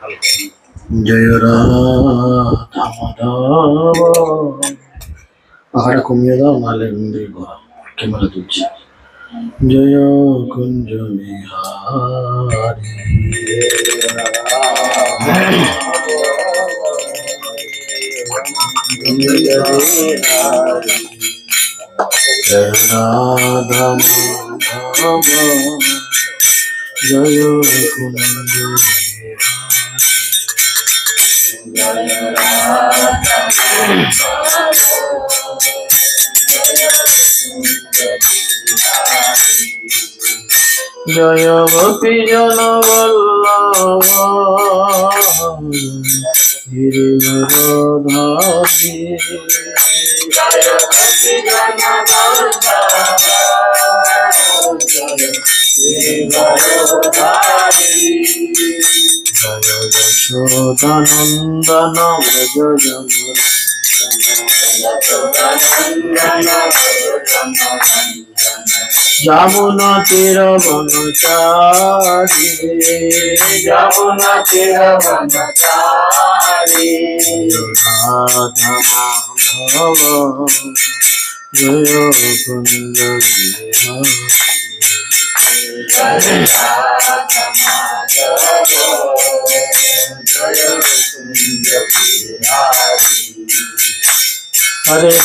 जय राधा माधव आहार कमिए नाले कैमरा तुझे जय कुंज बिहारी जय राधा माधव जय कुंज जय गोपी जन वल्लभ गिरिवरधारी जय यशोदानंदन व्रज जामुना तेरा बनचारी जामुना तेरा बनचारी राधा माधव जय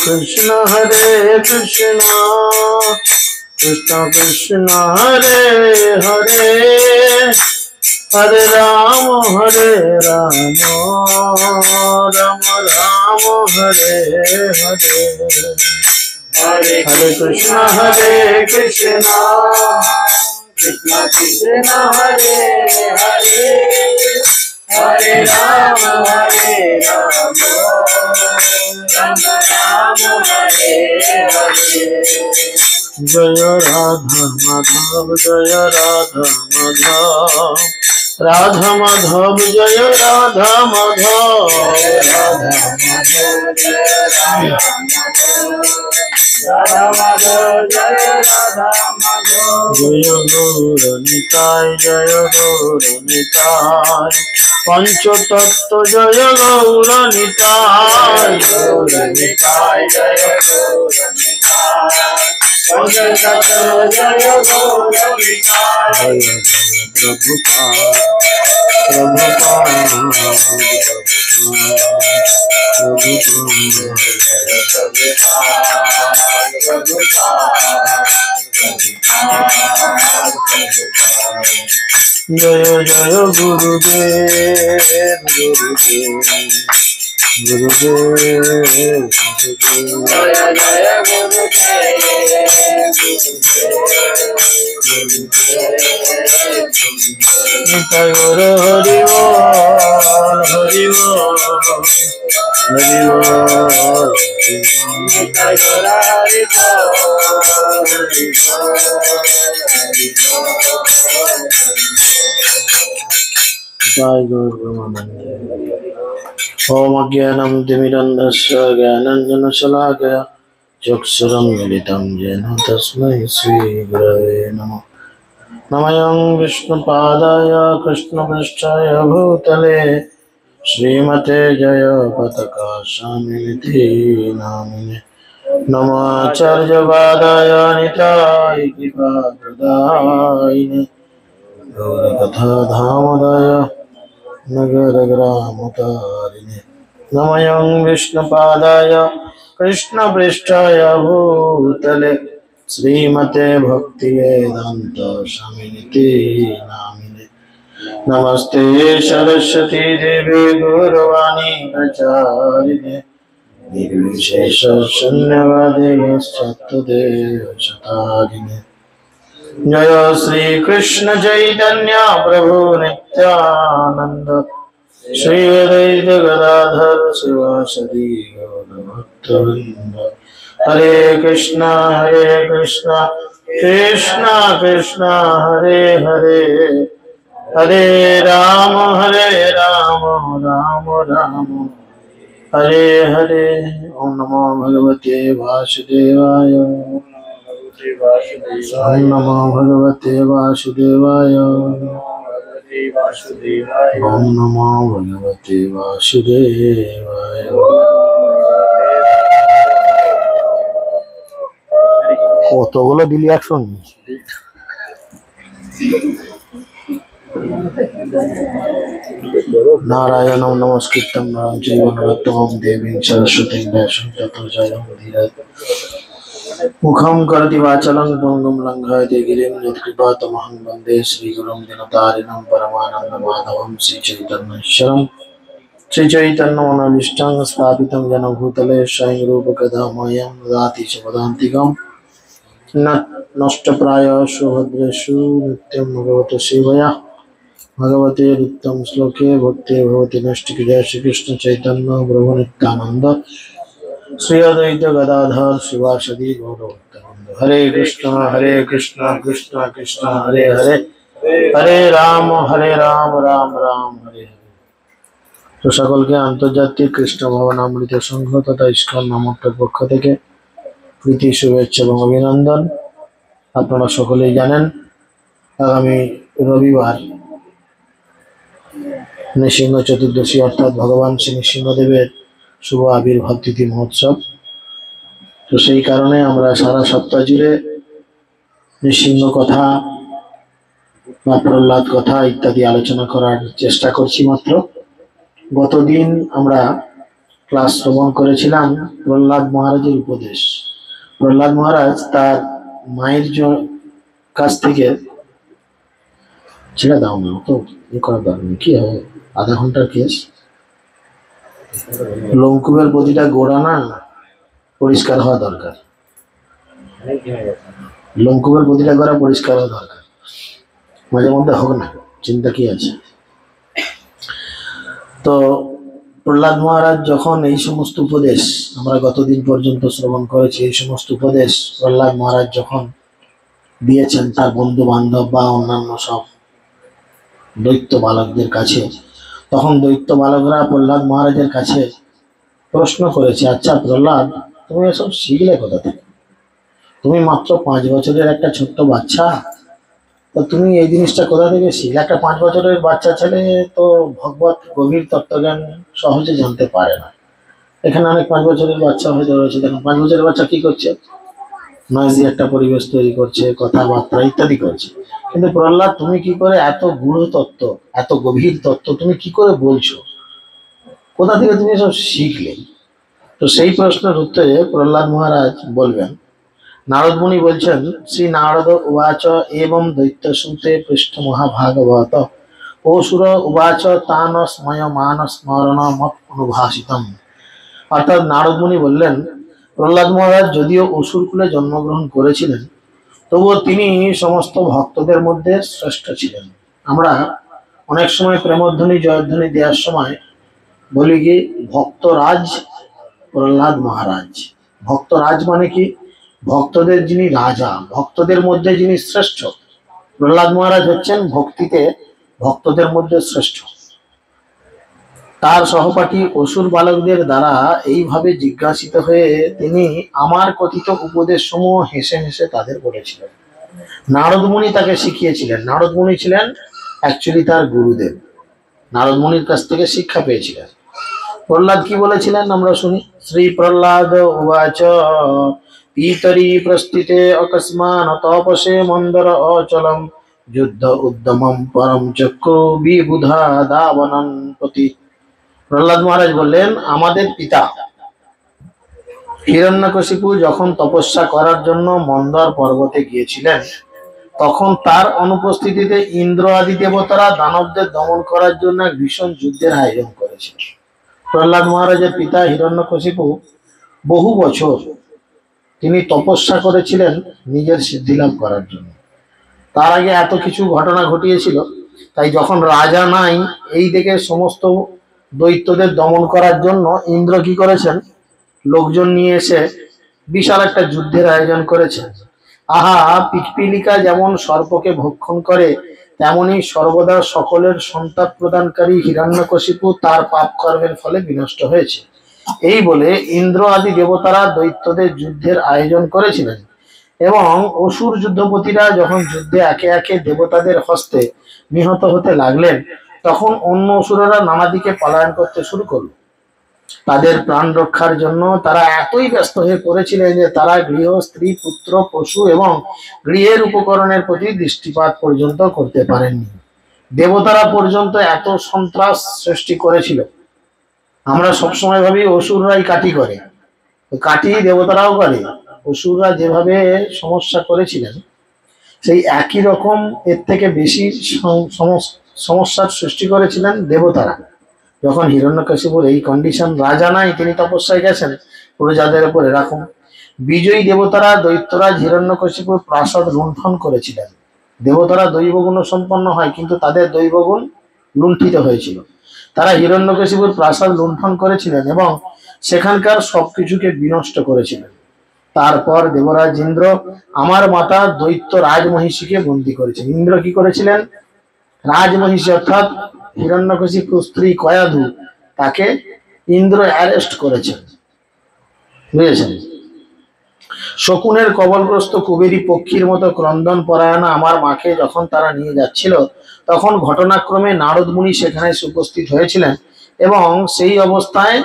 कुंज हरे कृष्ण कृष्ण कृष्ण हरे हरे हरे राम राम राम हरे हरे हरे कृष्ण कृष्ण कृष्ण हरे हरे हरे राम राम राम हरे हरे जय राधा माधव जय राधा माधव राधा माधव जय राधा माधव राधा माधव जय राधा माधव जय राधा माधव जय गौर निताय जय गौर निताय पंच तत्व जय गौर निताय गौर निताय जय गौर निताय पंच तत्व जय गौर निताय जय प्रभुपाद जय जय गुरुदेव गुरुदेव गुरुदेव जय जय निताय गौर हरि बोल निताय गौर हरि ओम अज्ञानं तिमिरन्धस्य ज्ञानाञ्जनशलाकया चक्षुरुन्मिलितं येन तस्मै श्रीगुरवे नमः नमः विष्णुपादाय कृष्णपृष्ठाय भूतले श्रीमते जयपताका स्वामिनिति नामिने नमाचार्यपादाय निताय कृपाप्रदायिने गौरकथा धामोदय नगरग्रामतारिणे नमः विष्णुपादाय कृष्णपृष्ठाय भूतले श्रीमते भक्तिवेदान्त स्वामिनिति नामिने नमस्ते सरस्वती देवी गौरवाणी प्रचारिणे निर्विशेष शून्यवादे सत्यदेव चतारिणे जय श्री कृष्ण चैतन्य प्रभु नित्यानंद श्री अद्वैत गदाधर शिवासदि गौरभक्तवृंद हरे कृष्णा कृष्णा कृष्णा हरे हरे हरे राम राम राम हरे हरे ओम नमो भगवते वासुदेवाय ओम नमो भगवते वासुदेवाय ओम नमो भगवते वासुदेवाय। কতগুলো দিলি একসঙ্গে? नारायणं नमस्कृतं नरं चैव नरोत्तमं देवीं सरस्वतीं व्यासं ततो जयमुदीरये। मुखं करोति वाचालं पङ्गुं लङ्घयते गिरिं यत्कृपातमहं वन्दे श्रीगुरुं दिनतारिणं परमानन्दमाधवं श्रीचैतन्येश्वरं। श्रीचैतन्यमनोभीष्टं स्थापितं येन भूतले स्वयं रूपकदा मह्यं ददाति च पदान्तिकम्। नष्टप्रायेषु भद्रेषु नित्यं भगवतो सेवया भगवते नित्यं श्लोके भक्ति भवति नष्टिक्रिया। श्रीकृष्ण चैतन्य प्रभु नित्यानंद श्री अद्वैत गदाधर शिवासदि गौरभक्तवृंद। हरे कृष्ण कृष्ण कृष्ण हरे हरे, हरे राम राम राम हरे हरे। तो सकल के आंतर्जातिक कृष्ण भवनामृत संघ तथा इस्कन नामकটার পক্ষ থেকে প্রীতি শুভেচ্ছা এবং অভিনন্দন। আপনারা সকলেই জানেন আগামী রবিবার নৃসিংহ চতুর্দশী অর্থাৎ ভগবান শ্রী নৃসিংহদেবের শুভ আবির্ভাব তিথি মহোৎসব। তো সেই কারণে আমরা সারা সপ্তাহ জুড়ে নৃসিংহ কথা বা প্রহ্লাদ কথা ইত্যাদি আলোচনা করার চেষ্টা করছি। মাত্র গতদিন আমরা ক্লাস শ্রবণ করেছিলাম প্রহ্লাদ মহারাজের উপদেশ। প্রহ্লাদ মহারাজ তার মায়ের কাছ থেকে ছেড়ে দাও না, তো করার দরকার নেই, কি হবে, আধা ঘন্টার কেস। লোমকূপের প্রতিটা গোড়া না পরিষ্কার হওয়া দরকার, লোমকূপের প্রতিটা গোড়া পরিষ্কার হওয়া দরকার, মাঝে মধ্যে হোক না, চিন্তা কি আছে। তো প্রহ্লাদ মহারাজ যখন এই সমস্ত উপদেশ আমরা গতদিন পর্যন্ত শ্রবণ করেছি, এই সমস্ত উপদেশ প্রহ্লাদ মহারাজ যখন দিয়েছেন তার বন্ধু বান্ধব বা অন্যান্য সব দৈত্য বালকদের কাছে, তখন দৈত্য বালকরা প্রহ্লাদ মহারাজের কাছে প্রশ্ন করেছে, আচ্ছা প্রহ্লাদ, তুমি এসব শিখলে কোথা থেকে? তুমি মাত্র 5 বছরের একটা ছোট্ট বাচ্চা, তো তুমি এই জিনিসটা কোথা থেকে শিখলে? একটা 5 বছরের বাচ্চা ছেলে তো ভগবত গভীর তত্ত্বজ্ঞান সহজে জানতে পারে না। এখানে অনেক 5 বছরের বাচ্চা হয়তো রয়েছে, দেখুন 5 বছরের বাচ্চা কি করছে, নয়েজি একটা পরিবেশ তৈরি করছে, কথাবার্তা ইত্যাদি করছে। কিন্তু প্রহ্লাদ, তুমি কি করে এত গূঢ় তত্ত্ব, এত গভীর তত্ত্ব তুমি কি করে বলছো, কোথা থেকে তুমি সব শিখলে? তো সেই প্রশ্নের উত্তরে প্রহ্লাদ মহারাজ বলবেন, নারদ মুনি বলছেন, শ্রী নারদ উবাচ এবং দৈত্যসূতে পৃষ্ঠ মহাভাগবত অসুর উবাচ তান স্ময় মান স্মরণ মত অনুভাসিতম। অর্থাৎ নারদ মুনি বললেন, প্রহ্লাদ মহারাজ যদিও অসুর কুলে জন্মগ্রহণ করেছিলেন, তবুও তিনি সমস্ত ভক্তদের মধ্যে শ্রেষ্ঠ ছিলেন। আমরা অনেক সময় প্রেমধ্বনি জয়ধ্বনি দেওয়ার সময় বলি কি, ভক্তরাজ প্রহ্লাদ মহারাজ। ভক্তরাজ মানে কি? ভক্তদের যিনি রাজা, ভক্তদের মধ্যে যিনি শ্রেষ্ঠ। প্রহ্লাদ মহারাজ হচ্ছেন ভক্তিতে ভক্তদের মধ্যে শ্রেষ্ঠ। তার সহপাঠী অসুর বালকদের দ্বারা এইভাবে জিজ্ঞাসিত হয়ে তিনি আমার কথিত উপদেশ সমূহ হেসে হেসে তাদের বলেছিলেন। নারদ মুনি তাকে শিখিয়েছিলেন। নারদ মুনি ছিলেন অ্যাকচুয়ালি তার গুরুদেব, নারদ মুনির কাছ থেকে শিক্ষা পেয়েছিলেন। প্রহ্লাদ কি বলেছিলেন আমরা শুনি। শ্রী প্রহ্লাদ উবাচ পিতরি প্রস্থিতে অকস্মান তপসে মন্দর অচলম যুদ্ধ উদ্যমম পরম চক্র বিবুধা দাবনন পতি। প্রহ্লাদ মহারাজ বললেন, আমাদের পিতা হিরণ্যকশিপু যখন তপস্যা করার জন্য মন্দর পর্বতে গিয়েছিলেন, তখন তার অনুপস্থিতিতে ইন্দ্র আদি দেবতারা দানবদের দমন করার জন্য এক ভীষণ যুদ্ধের আয়োজন করেছিল। প্রহ্লাদ মহারাজের পিতা হিরণ্যকশিপু বহু বছর তিনি তপস্যা করেছিলেন নিজের সিদ্ধি লাভ করার জন্য। তার আগে এত কিছু ঘটনা ঘটিয়েছিল, তাই যখন রাজা নাই এই দেখে সমস্ত দৈত্যদের দমন করার জন্য ইন্দ্র কি করেছেন, লোকজন নিয়ে এসে বিশাল একটা যুদ্ধের আয়োজন করেছেন। আহা, পিপিলিকা যেমন সর্পকে ভক্ষণ করে, তেমনি সর্বদা সকলের সন্তাপ প্রদানকারী হিরণ্যকশিপু তার পাপ কর্মের ফলে বিনষ্ট হয়েছে। এই বলে ইন্দ্র আদি দেবতারা দৈত্যদের যুদ্ধের আয়োজন করেছিলেন। এবং অসুর যুদ্ধপতিরা যখন যুদ্ধে একে একে দেবতাদের হস্তে নিহত হতে লাগলেন, তখন অন্য অসুরেরা নানা দিকে পলায়ন করতে শুরু করলো। তাদের প্রাণ রক্ষার জন্য তারা এতই ব্যস্ত হয়ে পড়েছিলেন যে তারা গৃহ, স্ত্রী, পুত্র, পশু এবং গৃহের উপকরণের প্রতি দৃষ্টিপাত পর্যন্ত করতে পারেননি। দেবতারা পর্যন্ত এত সন্ত্রাস সৃষ্টি করেছিল। আমরা সবসময় ভাবি অসুররাই কাটি করে, কাটি দেবতারাও করে। অসুররা যেভাবে সমস্যা করেছিলেন, সেই একই রকম এর থেকে বেশি সমস্যার সৃষ্টি করেছিলেন দেবতারা। যখন হিরণ্যকশিপুর এই কন্ডিশন, রাজা নাই, তিনি তপস্যায় গেছেন প্রজাদের উপর এরকম। বিজয়ী দেবতারা দৈত্যরাজ হিরণ্যকশিপুর প্রাসাদ লুণ্ঠন করেছিলেন। দেবতারা দৈবগুণ সম্পন্ন হয়, কিন্তু তাদের দৈবগুণ লুণ্ঠিত হয়েছিল। তারা হিরণ্যকশিপুর প্রাসাদ লুণ্ঠন করেছিলেন এবং সেখানকার সবকিছুকে বিনষ্ট করেছিলেন। তারপর দেবরাজ ইন্দ্র আমার মাতা দৈত্য রাজমহিষীকে বন্দী করেছেন। ইন্দ্র কি করেছিলেন? রাজমহিষী অর্থাৎ হিরণ্যকশিপুর স্ত্রী কয়াধু, তাকে ইন্দ্র অ্যারেস্ট করেছেন, বুঝেছেন? শকুনের কবলগ্রস্ত কুবেরী পক্ষীর মতো ক্রন্দন পরায়ণা আমার মাকে যখন তারা নিয়ে যাচ্ছিল, তখন ঘটনাক্রমে নারদ মুনি সেখানে উপস্থিত হয়েছিলেন এবং সেই অবস্থায়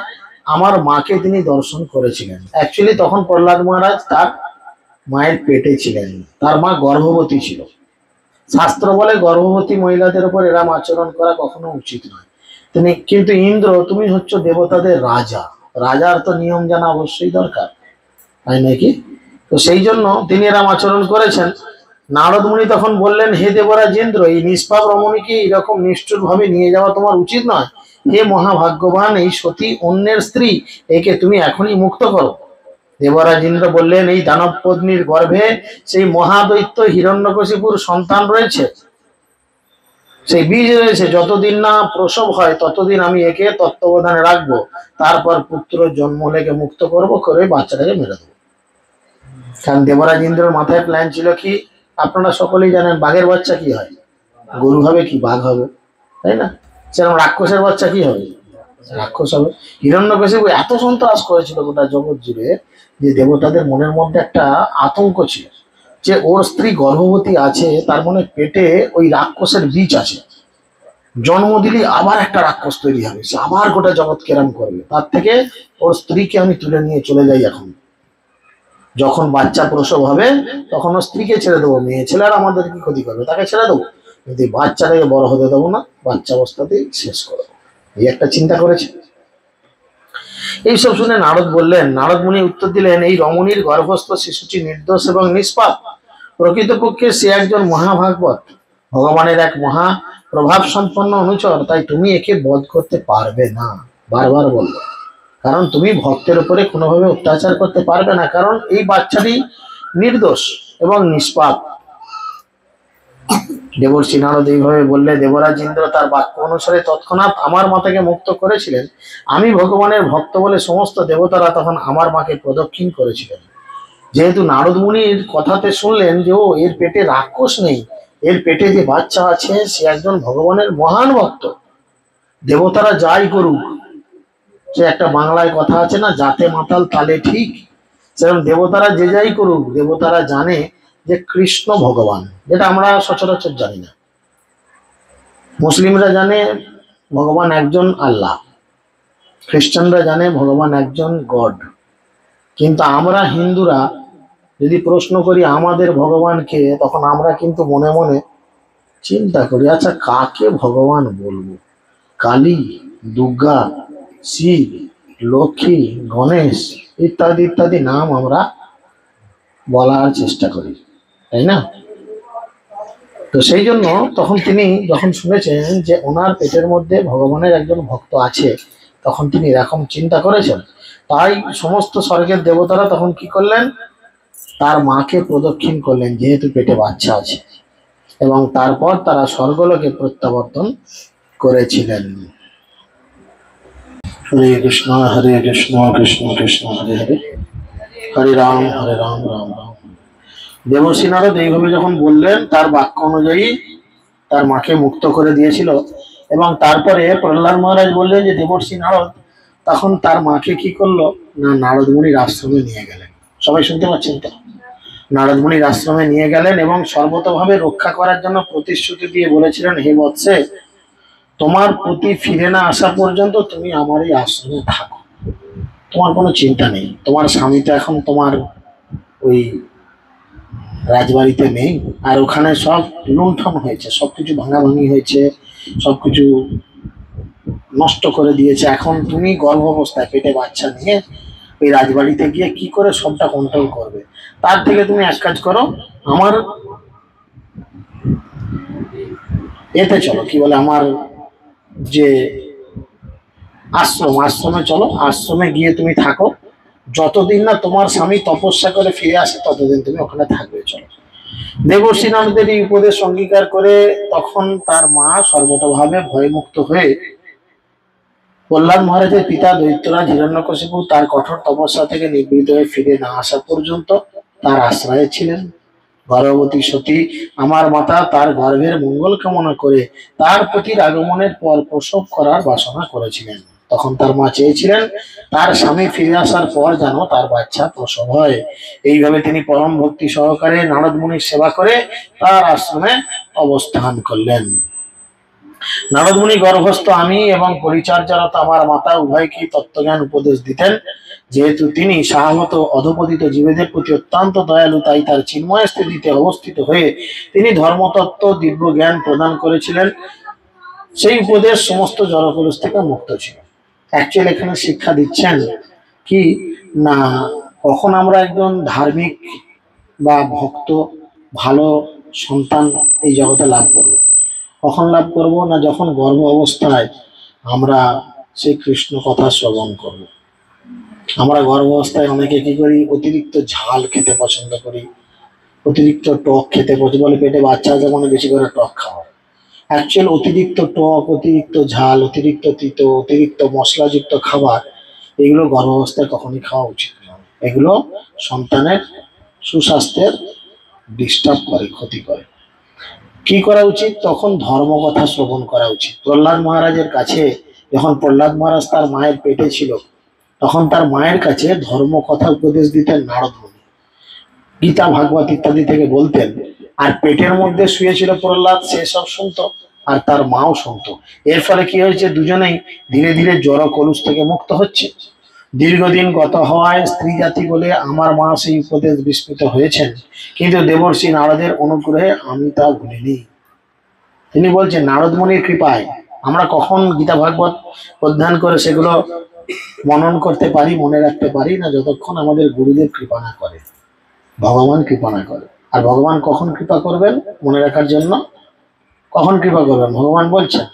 আমার মাকে তিনি দর্শন করেছিলেন। অ্যাকচুয়ালি তখন প্রহ্লাদ মহারাজ তার মায়ের পেটে ছিলেন, তার মা গর্ভবতী ছিল। শাস্ত্র বলে গর্ভবতী মহিলাদের উপর এরম আচরণ করা কখনো উচিত নয়। তিনি কিন্তু ইন্দ্র, তুমি হচ্ছ দেবতাদের রাজা, রাজার তো নিয়ম জানা অবশ্যই দরকার, তাই নাকি? তো সেই জন্য তিনি এরম আচরণ করেছেন। নারদ মুনি তখন বললেন, হে দেবরাজ ইন্দ্র, এই নিষ্পাপ রমণীকে এরকম নিষ্ঠুর ভাবে নিয়ে যাওয়া তোমার উচিত নয়। হে মহাভাগ্যবান এই সতী, অন্যের স্ত্রী, একে তুমি এখনই মুক্ত করো। দেবরাজ ইন্দ্র বললেন, এই দানব পত্নীর গর্ভে সেই মহাদৈত্য হিরণ্যকশিপুর সন্তান রয়েছে, সেই বীজ রয়েছে। যতদিন না প্রসব হয় ততদিন আমি একে তত্ত্বাবধানে রাখবো, তারপর পুত্র জন্ম হলে একে মুক্ত করবো, করে বাচ্চাটাকে মেরে দেবো। কারণ দেবরাজ ইন্দ্রের মাথায় প্ল্যান ছিল কি, আপনারা সকলেই জানেন বাঘের বাচ্চা কি হয়, গরু হবে কি বাঘ হবে, তাই না? সেরকম রাক্ষসের বাচ্চা কি হবে, রাক্ষস হবে। হিরণ্যকশিপু এত সন্ত্রাস করেছিল গোটা জগৎ জুড়ে যে দেবতাদের মনের মধ্যে একটা আতঙ্ক ছিল যে ওর স্ত্রী গর্ভবতী আছে, তার মানে পেটে ওই রাক্ষসের বীজ আছে, জন্ম দিলে আবার একটা রাক্ষস তৈরি হবে, সে আবার গোটা জগৎ কেরাম করবে। তার থেকে ওর স্ত্রীকে আমি তুলে নিয়ে চলে যাই এখন, যখন বাচ্চা প্রসব হবে তখন ওর স্ত্রীকে ছেড়ে দেবো, মেয়ে ছেলে আর আমাদের কি ক্ষতি করবে, তাকে ছেড়ে দেবো, কিন্তু বাচ্চাটাকে বড় হতে দেবো না, বাচ্চা অবস্থাতেই শেষ করবো। এই একটা চিন্তা করেছে। এইসব শুনে নারদ বললেন, নারদ মুনি উত্তর দিলেন, এই রমণীর গর্ভস্থ শিশুটি নির্দোষ এবং নিষ্পাপ। প্রকৃতপক্ষে সে একজন মহাভাগবত, ভগবানের এক মহা প্রভাব সম্পন্ন অনুচর, তাই তুমি একে বধ করতে পারবে না। বারবার বলল, কারণ তুমি ভক্তের উপরে কোনোভাবে অত্যাচার করতে পারবে না, কারণ এই বাচ্চাটি নির্দোষ এবং নিষ্পাপ। দেবর্ষি নারদ এইভাবে বললে দেবরাজ ইন্দ্র তার বাক্য অনুসারে তৎক্ষণাৎ আমার মাতাকে মুক্ত করেছিলেন। আমি ভগবানের ভক্ত বলে সমস্ত দেবতারা তখন আমার মাকে প্রদক্ষিণ করেছিলেন। যেহেতু নারদ মুনির কথাতে শুনলেন যে ও এর পেটে রাক্ষস নেই, এর পেটে যে বাচ্চা আছে সে একজন ভগবানের মহান ভক্ত, দেবতারা যাই করুক, সে একটা বাংলায় কথা আছে না, জাতে মাতাল তালে ঠিক, সেরকম দেবতারা যে যাই করুক, দেবতারা জানে যে কৃষ্ণ ভগবান, যেটা আমরা সচরাচর জানি না। মুসলিমরা জানে ভগবান একজন আল্লাহ, খ্রিস্টানরা জানে ভগবান একজন গড, কিন্তু আমরা হিন্দুরা যদি প্রশ্ন করি আমাদের ভগবানকে, তখন আমরা কিন্তু মনে মনে চিন্তা করি, আচ্ছা কাকে ভগবান বলবো? কালী, দুর্গা, শিব, লক্ষ্মী, গণেশ ইত্যাদি ইত্যাদি নাম আমরা বলার চেষ্টা করি, তাই না? তো সেই জন্য তখন তিনি যখন শুনেছেন যে ওনার পেটের মধ্যে ভগবানের একজন ভক্ত আছে, তখন তিনি এরকম চিন্তা করেছেন। তাই সমস্ত স্বর্গের দেবতারা তখন কি করলেন, তার মাকে প্রদক্ষিণ করলেন যেহেতু পেটে বাচ্চা আছে, এবং তারপর তারা স্বর্গলোকে প্রত্যাবর্তন করেছিলেন। হরে কৃষ্ণ কৃষ্ণ কৃষ্ণ হরে হরে, হরে রাম রাম রাম। দেবর্ষি নারদ এইভাবে যখন বললেন, তার বাক্য অনুযায়ী তার মাকে মুক্ত করে দিয়েছিল। এবং তারপরে প্রহ্লাদ মহারাজ বললেন যে দেবর্ষি নারদ তখন তার মাকে কি করলো না, নারদ মুনির আশ্রমে নিয়ে গেলেন। সবাই শুনতে পাচ্ছেন তো? নারদমুনির আশ্রমে নিয়ে গেলেন এবং সর্বতভাবে রক্ষা করার জন্য প্রতিশ্রুতি দিয়ে বলেছিলেন, হে বৎসে, তোমার প্রতি ফিরে না আসা পর্যন্ত তুমি আমার এই আশ্রমে থাকো, তোমার কোনো চিন্তা নেই। তোমার স্বামী তো এখন তোমার ওই রাজবাড়িতে নেই, আর ওখানে সব লুণ্ঠন হয়েছে, সবকিছু ভাঙাভাঙি হয়েছে, সবকিছু নষ্ট করে দিয়েছে। এখন তুমি গর্ভ অবস্থায় পেটে বাচ্চা নিয়ে ওই রাজবাড়িতে গিয়ে কি করে সবটা কন্ট্রোল করবে? তার থেকে তুমি এক কাজ করো, আমার এতে চলো, কি বলে, আমার যে আশ্রমে চলো, আশ্রমে গিয়ে তুমি থাকো, যতদিন না তোমার স্বামী তপস্যা করে ফিরে আসে ততদিন তুমি ওখানে থাকবে, চলো। দেবর্ষী নারদের এই উপদেশ অঙ্গীকার করে তখন তার মা সর্বতভাবে ভয়মুক্ত হয়ে প্রহ্লাদ মহারাজের পিতা দৈত্যরাজ হিরণ্যকশিপু তার কঠোর তপস্যা থেকে নিবৃত্ত হয়ে ফিরে না আসা পর্যন্ত তার আশ্রয়ে ছিলেন। গর্ভবতী সতী আমার মাতা তার গর্ভের মঙ্গল কামনা করে তার পতির আগমনের পর প্রসব করার বাসনা করেছিলেন। তখন তার মা চেয়েছিলেন তার স্বামী ফিরে আসার পর যেন তার বাচ্চা প্রসব হয়। এইভাবে তিনি পরম ভক্তি সহকারে নারদ মুনির সেবা করে তার আশ্রমে অবস্থান করলেন। নারদ মুনি গর্ভস্থ আমি এবং পরিচর্যারত আমার মাতা উভয়কেই তত্ত্বজ্ঞান উপদেশ দিতেন। যেহেতু তিনি স্বভাবত অধপতিত জীবেদের প্রতি অত্যন্ত দয়ালু, তাই তার চিন্ময় স্থিতিতে অবস্থিত হয়ে তিনি ধর্মতত্ত্ব দিব্য জ্ঞান প্রদান করেছিলেন। সেই উপদেশ সমস্ত জড়কলুষ থেকে মুক্ত ছিল। অ্যাকচুয়ালি এখানে শিক্ষা দিচ্ছেন কি না, কখন আমরা একজন ধার্মিক বা ভক্ত ভালো সন্তান এই জগতে লাভ করব? কখন লাভ করব না, যখন গর্ভ অবস্থায় আমরা সেই কৃষ্ণ কথা শ্রবণ করব। আমরা গর্ভ অবস্থায় অনেকে কি করি, অতিরিক্ত ঝাল খেতে পছন্দ করি, অতিরিক্ত টক খেতে পছন্দ, বলে পেটে বাচ্চা আছে মানে বেশি করে টক খাওয়া। অ্যাকচুয়াল অতিরিক্ত টক, অতিরিক্ত ঝাল, অতিরিক্ত তিতো, অতিরিক্ত মশলাযুক্ত খাবার, এগুলো গর্ভ অবস্থায় কখনই খাওয়া উচিত নয়। এগুলো সন্তানের সুস্বাস্থ্যের ডিস্টার্ব করে, ক্ষতি করে। কি করা উচিত? তখন ধর্মকথা শ্রবণ করা উচিত। প্রহ্লাদ মহারাজের কাছে যখন প্রহ্লাদ মহারাজ তার মায়ের পেটে ছিল, তখন তার মায়ের কাছে ধর্মকথা উপদেশ দিতেন নারদ মুনি, গীতা ভাগবত ইত্যাদি থেকে বলতেন। আর পেটের মধ্যে শুয়েছিল প্রহ্লাদ, সে সব শুনতো, আর তার মাও শুনতো। এর ফলে কি হয়েছে, দুজনেই ধীরে ধীরে জড় কলুষ থেকে মুক্ত হচ্ছে। দীর্ঘদিন গত হওয়ায় স্ত্রী জাতি বলে আমার মা সেই উপদেশ বিস্মৃত হয়েছেন, কিন্তু দেবর্ষী নারদের অনুগ্রহে আমি তা ভুলিনি। তিনি বলছেন নারদ মুনির কৃপায় আমরা কখন গীতা ভাগবত অধ্যয়ন করে সেগুলো মনন করতে পারি, মনে রাখতে পারি না, যতক্ষণ আমাদের গুরুদেব কৃপা না করে, ভগবান কৃপা না করে। আর ভগবান কখন কৃপা করবেন মনে রাখার জন্য? কখন কৃপা করবেন ভগবান বলছেন?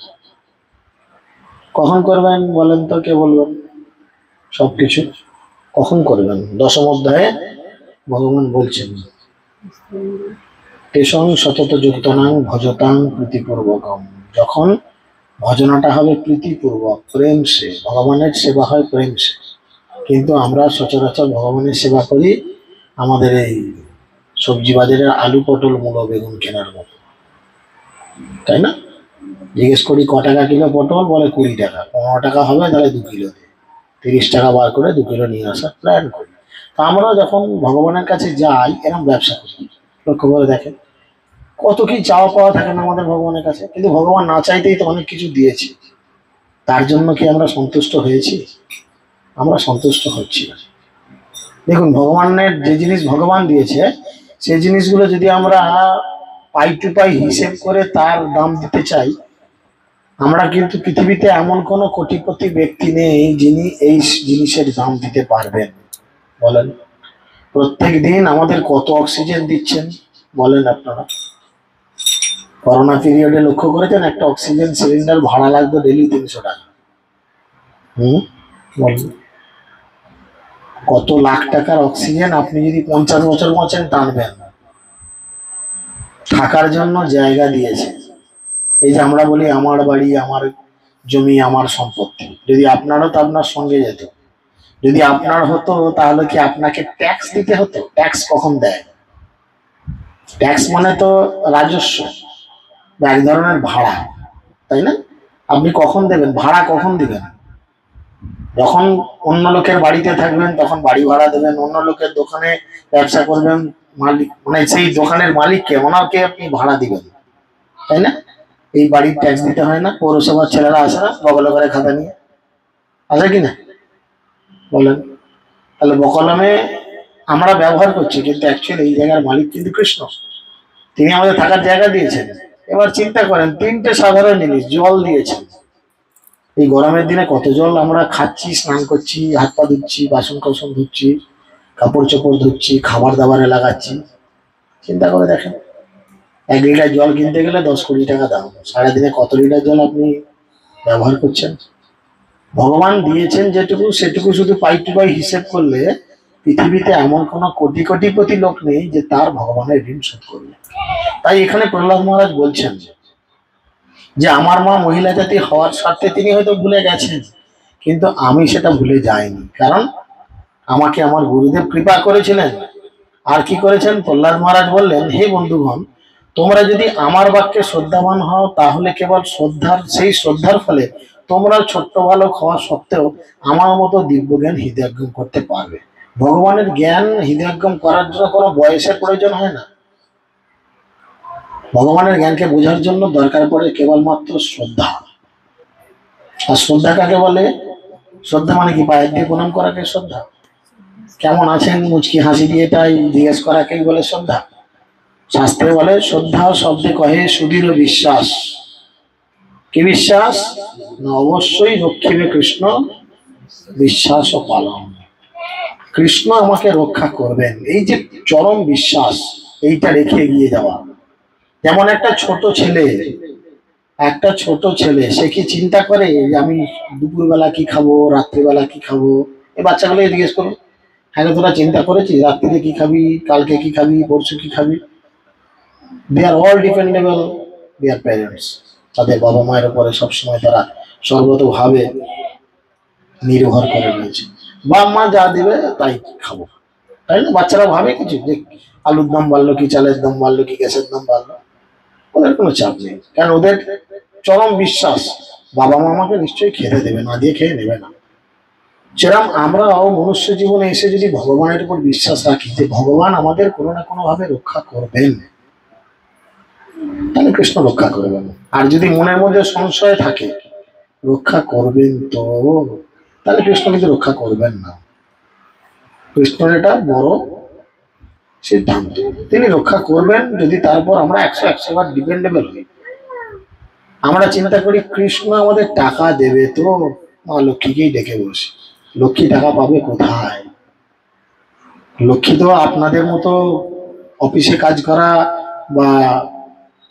কখন করবেন বলেন তো, কে বলবেন? সবকিছু কখন করবেন? দশম অধ্যায়ে ভগবান বলছেন, তেষং সতত যুক্তনাং ভজতাং প্রীতিপূর্বকম। যখন ভজনাটা হবে প্রীতিপূর্বক, প্রেম সে, ভগবানের সেবা হয় প্রেম সে। কিন্তু আমরা সচরাচর ভগবানের সেবা করি আমাদের এই সবজি বাজারের আলু পটল মূলো বেগুন কেনার মতো, তাই না? জিজ্ঞেস করি ক টাকা কিলো পটল, বলে 20 টাকা। 15 টাকা হবে তাহলে 2 কিলো দে, 30 টাকা বার করে 2 কিলো নিয়ে আসার প্ল্যান করি। তা আমরা যখন ভগবানের কাছে যাই এরকম ব্যবসা করি, লক্ষ্য করে দেখেন কত কি চাওয়া পাওয়া থাকে না আমাদের ভগবানের কাছে, কিন্তু ভগবান না চাইতেই তো অনেক কিছু দিয়েছে। তার জন্য কি আমরা সন্তুষ্ট হয়েছি? আমরা সন্তুষ্ট হচ্ছি না। দেখুন, ভগবানের যে জিনিস ভগবান দিয়েছে সেই জিনিসগুলো যদি আমরা পাই টু পাই হিসেব করে তার দাম দিতে চাই, আমরা কিন্তু পৃথিবীতে এমন কোনো কোটিপতি ব্যক্তি নেই যিনি এই জিনিসের দাম দিতে পারবেন। বলেন, প্রত্যেক দিন আমাদের কত অক্সিজেন দিচ্ছেন বলেন আপনারা? করোনা পিরিয়ডে লক্ষ্য করেছেন একটা অক্সিজেন সিলিন্ডার ভাড়া লাগতো ডেলি 300 টাকা। বলেন, কত লাখ টাকার অক্সিজেন আপনি যদি 50 বছর বাঁচেন টানবেন। থাকার জন্য জায়গা দিয়েছে। এই যে আমরা বলি আমার বাড়ি, আমার জমি, আমার সম্পত্তি, যদি আপনারও তো আপনার সঙ্গে যেত। যদি আপনার হতো তাহলে কি আপনাকে ট্যাক্স দিতে হতো? ট্যাক্স কখন দেয়? ট্যাক্স মানে তো রাজস্ব বা এক ধরনের ভাড়া, তাই না? আপনি কখন দেবেন ভাড়া? কখন দিবেন? যখন অন্য লোকের বাড়িতে থাকবেন তখন বাড়ি ভাড়া দেবেন, অন্য লোকের দোকানে ব্যবসা করবেন মালিক মানে সেই দোকানের মালিককে, ওনাকে আপনি ভাড়া দিবেন, তাই না? এই বাড়ির ট্যাক্স দিতে হয় না? পৌরসভার ছেলেরা আসে না বগলে করে খাতা নিয়ে, আসে কি না বলেন? তাহলে বকলমে আমরা ব্যবহার করছি, কিন্তু অ্যাকচুয়ালি এই জায়গার মালিক কিন্তু কৃষ্ণ। তিনি আমাদের থাকার জায়গা দিয়েছেন। এবার চিন্তা করেন, তিনটে সাধারণ জিনিস, জল দিয়েছেন। এই গরমের দিনে কত জল আমরা খাচ্ছি, স্নান করছি, হাত পা ধুচ্ছি, বাসন কোসন ধুচ্ছি, কাপড় চোপড় ধুচ্ছি, খাবার দাবারে লাগাচ্ছি। চিন্তা করে দেখেন, 1 লিটার জল কিনতে গেলে 10-20 টাকা দাম। সারাদিনে কত লিটার জল আপনি ব্যবহার করছেন? ভগবান দিয়েছেন যেটুকু, সেটুকু শুধু পাই টু পাই হিসেব করলে পৃথিবীতে এমন কোন কোটি কোটিপতি লোক নেই যে তার ভগবানের ঋণ শোধ করবে। তাই এখানে প্রহ্লাদ মহারাজ বলছেন যে আমার মা মহিলা জাতি হওয়ার স্বার্থে তিনি হয়তো ভুলে গেছেন, কিন্তু আমি সেটা ভুলে যাইনি, কারণ আমাকে আমার গুরুদেব কৃপা করেছিলেন। আর কি করেছেন? প্রহ্লাদ মহারাজ বললেন, হে বন্ধুগণ, তোমরা যদি আমার বাক্যে শ্রদ্ধাবান হও, তাহলে কেবল সেই শ্রদ্ধার ফলে তোমরা ছোট্ট বালক হওয়া সত্ত্বেও আমার মতো দিব্য জ্ঞান হৃদয়ঙ্গম করতে পারবে। ভগবানের জ্ঞান হৃদয়ঙ্গম করার জন্য কোনো বয়সের প্রয়োজন হয় না। ভগবানের জ্ঞানকে বোঝার জন্য দরকার পড়ে কেবলমাত্র শ্রদ্ধা। আর শ্রদ্ধা কাকে বলে? শ্রদ্ধা মানে কি? পায়ের দিয়ে প্রণাম করাকে শ্রদ্ধা? কেমন আছেন মুচকি হাসি দিয়ে তাই জিজ্ঞেস করাকেই বলে শ্রদ্ধা? শাস্ত্রে বলে শ্রদ্ধা শব্দে কহে সুদৃঢ় বিশ্বাস। কি বিশ্বাস? না অবশ্যই রক্ষিবে কৃষ্ণ বিশ্বাস ও পালন। কৃষ্ণ আমাকে রক্ষা করবেন, এই যে চরম বিশ্বাস, এইটা রেখে এগিয়ে যাওয়া। যেমন একটা ছোট ছেলে সে কি চিন্তা করে যে আমি দুপুরবেলা কি খাবো, রাত্রিবেলা কি খাবো? এই বাচ্চাগুলো জিজ্ঞেস করো, হ্যাঁ তোরা চিন্তা করেছিস রাত্রিতে কি খাবি, কালকে কি খাবি, পরশু কি খাবি? দে আর অল ডিপেন্ডেবল দেয়ার প্যারেন্টস। তাদের বাবা মায়ের উপরে সবসময় তারা সর্বতভাবে নির্ভর করে রয়েছে। বাবা মা যা দিবে তাই খাবো, তাই না? বাচ্চারা ভাবে কিছু যে আলুর দাম বাড়লো কি, চালের দাম বাড়লো কি, গ্যাসের দাম বাড়লো? ওদের কোনো চাপ নেই, কারণ ওদের চরম বিশ্বাস বাবা মা আমাকে নিশ্চয়ই খেতে দেবে, না দিয়ে খেয়ে নেবে না। সেরকম আমরাও মনুষ্য জীবনে এসে যদি ভগবানের উপর বিশ্বাস রাখি যে ভগবান আমাদের কোনো না কোনো ভাবে রক্ষা করবেন, তাহলে কৃষ্ণ রক্ষা করবেন। আর যদি মনের মধ্যে সংশয় থাকে রক্ষা করবেন তো, তাহলে কৃষ্ণ কিন্তু রক্ষা করবেন না। কৃষ্ণের এটা বড় সিদ্ধান্ত, তিনি রক্ষা করবেন যদি তারপর আমরা 100 বার ডিপেন্ডেবল হই। আমরা চিন্তা করি কৃষ্ণ আমাদের টাকা দেবে, তো মা লক্ষ্মীকেই ডেকে বসি। লক্ষ্মী টাকা পাবে কোথায়? লক্ষ্মী তো আপনাদের মতো অফিসে কাজ করা বা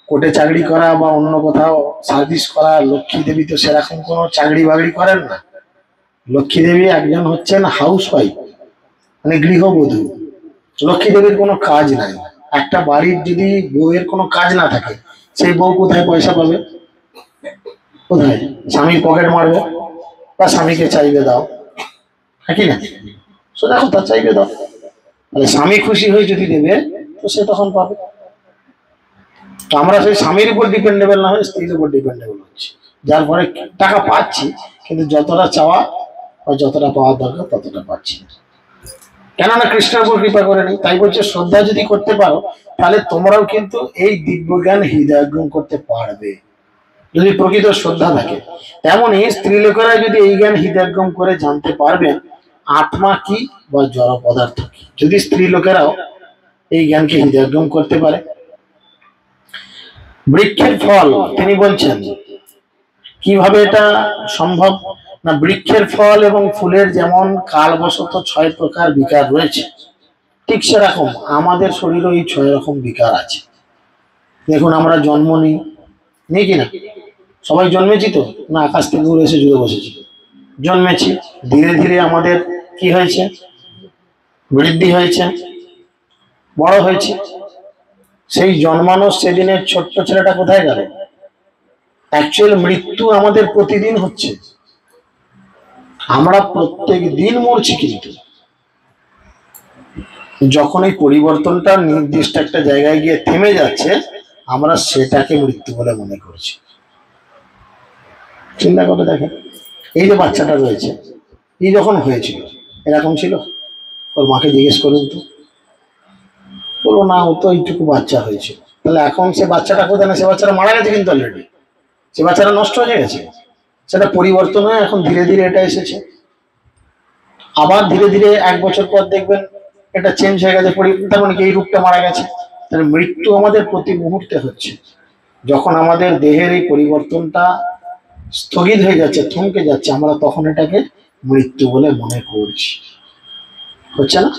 কোর্টে চাকরি করা বা অন্য কোথাও সার্ভিস করা, লক্ষ্মী দেবী তো সেরকম কোনো চাকরি বাকরি করেন না। লক্ষ্মী দেবী একজন হচ্ছেন হাউস ওয়াইফ, মানে গৃহবধূ। লক্ষ্মী দেবীর কোনো কাজ নাই। একটা বাড়ির যদি বউয়ের কোনো কাজ না থাকে, সেই বউ কোথায় পয়সা পাবে? কোথায়? স্বামীর পকেট মারবে বা স্বামীকে চাইবে দাও, হ্যাঁ কি না? সোজা কথা, চাইবে দাও। তাহলে স্বামী খুশি হয়ে যদি দেবে তো সে তখন পাবে। তো আমরা সেই স্বামীর উপর ডিপেন্ডেবল না হয়ে স্ত্রীর উপর ডিপেন্ডেবল হচ্ছি, যার ফলে টাকা পাচ্ছি কিন্তু যতটা চাওয়া বা যতটা পাওয়ার দরকার ততটা পাচ্ছি না। কেননা কৃষ্ণের উপর কৃপা করে নেই। তাই বলছে শ্রদ্ধা যদি করতে পারো তাহলে তোমরাও কিন্তু এই দিব্য জ্ঞান হৃদয়ঙ্গম করতে পারবে, যদি প্রকৃত শ্রদ্ধা থাকে। তেমনই স্ত্রী লোকেরা যদি এই জ্ঞান হৃদয়ঙ্গম করে জানতে পারবেন আত্মা কি বা জড় পদার্থ কি, যদি স্ত্রী লোকেরাও এই জ্ঞানকে হৃদয়ঙ্গম করতে পারে। বৃক্ষের ফল তিনি বলছেন কিভাবে এটা সম্ভব না, বৃক্ষের ফল এবং ফুলের যেমন কালবশত 6 প্রকার বিকার রয়েছে, ঠিক সেরকম আমাদের শরীরে এই 6 রকম বিকার আছে। দেখুন আমরা জন্ম নেই কিনা? সবাই জন্মেছি তো না আকাশ থেকে উড়ে এসে জুড়ে বসেছি? জন্মেছি। ধীরে ধীরে আমাদের কি হয়েছে? বৃদ্ধি হয়েছে, বড় হয়েছে। সেই জন্মানোর সেদিনের ছোট্ট ছেলেটা কোথায় গেল? অ্যাকচুয়াল মৃত্যু আমাদের প্রতিদিন হচ্ছে, আমরা প্রত্যেক দিন মরছি, কিন্তু যখন এই পরিবর্তনটা নির্দিষ্ট একটা জায়গায় গিয়ে থেমে যাচ্ছে আমরা সেটাকে মৃত্যু বলে মনে করছি। চিন্তা করে দেখেন, এই যে বাচ্চাটা রয়েছে, এই যখন হয়েছিল এরকম ছিল? ওর মাকে জিজ্ঞেস করুন তো, বলবো না, ও তো এইটুকু বাচ্চা হয়েছিল। তাহলে এখন সে বাচ্চাটা কোথায়? না, সে বাচ্চাটা মারা গেছে কিন্তু অলরেডি, সে বাচ্চাটা নষ্ট হয়ে গেছে। সেটা পরিবর্তন হয়ে এখন ধীরে ধীরে এটা এসেছে। আবার ধীরে ধীরে 1 বছর পর দেখবেন এটা চেঞ্জ হয়ে গেছে, তার মানে কি এই রূপটা মারা গেছে। তাহলে মৃত্যু আমাদের প্রতি মুহূর্তে হচ্ছে। যখন আমাদের দেহের এই পরিবর্তনটা স্থগিত হয়ে যাচ্ছে, থমকে যাচ্ছে, আমরা তখন এটাকে মৃত্যু বলে মনে করছি। হচ্ছে না?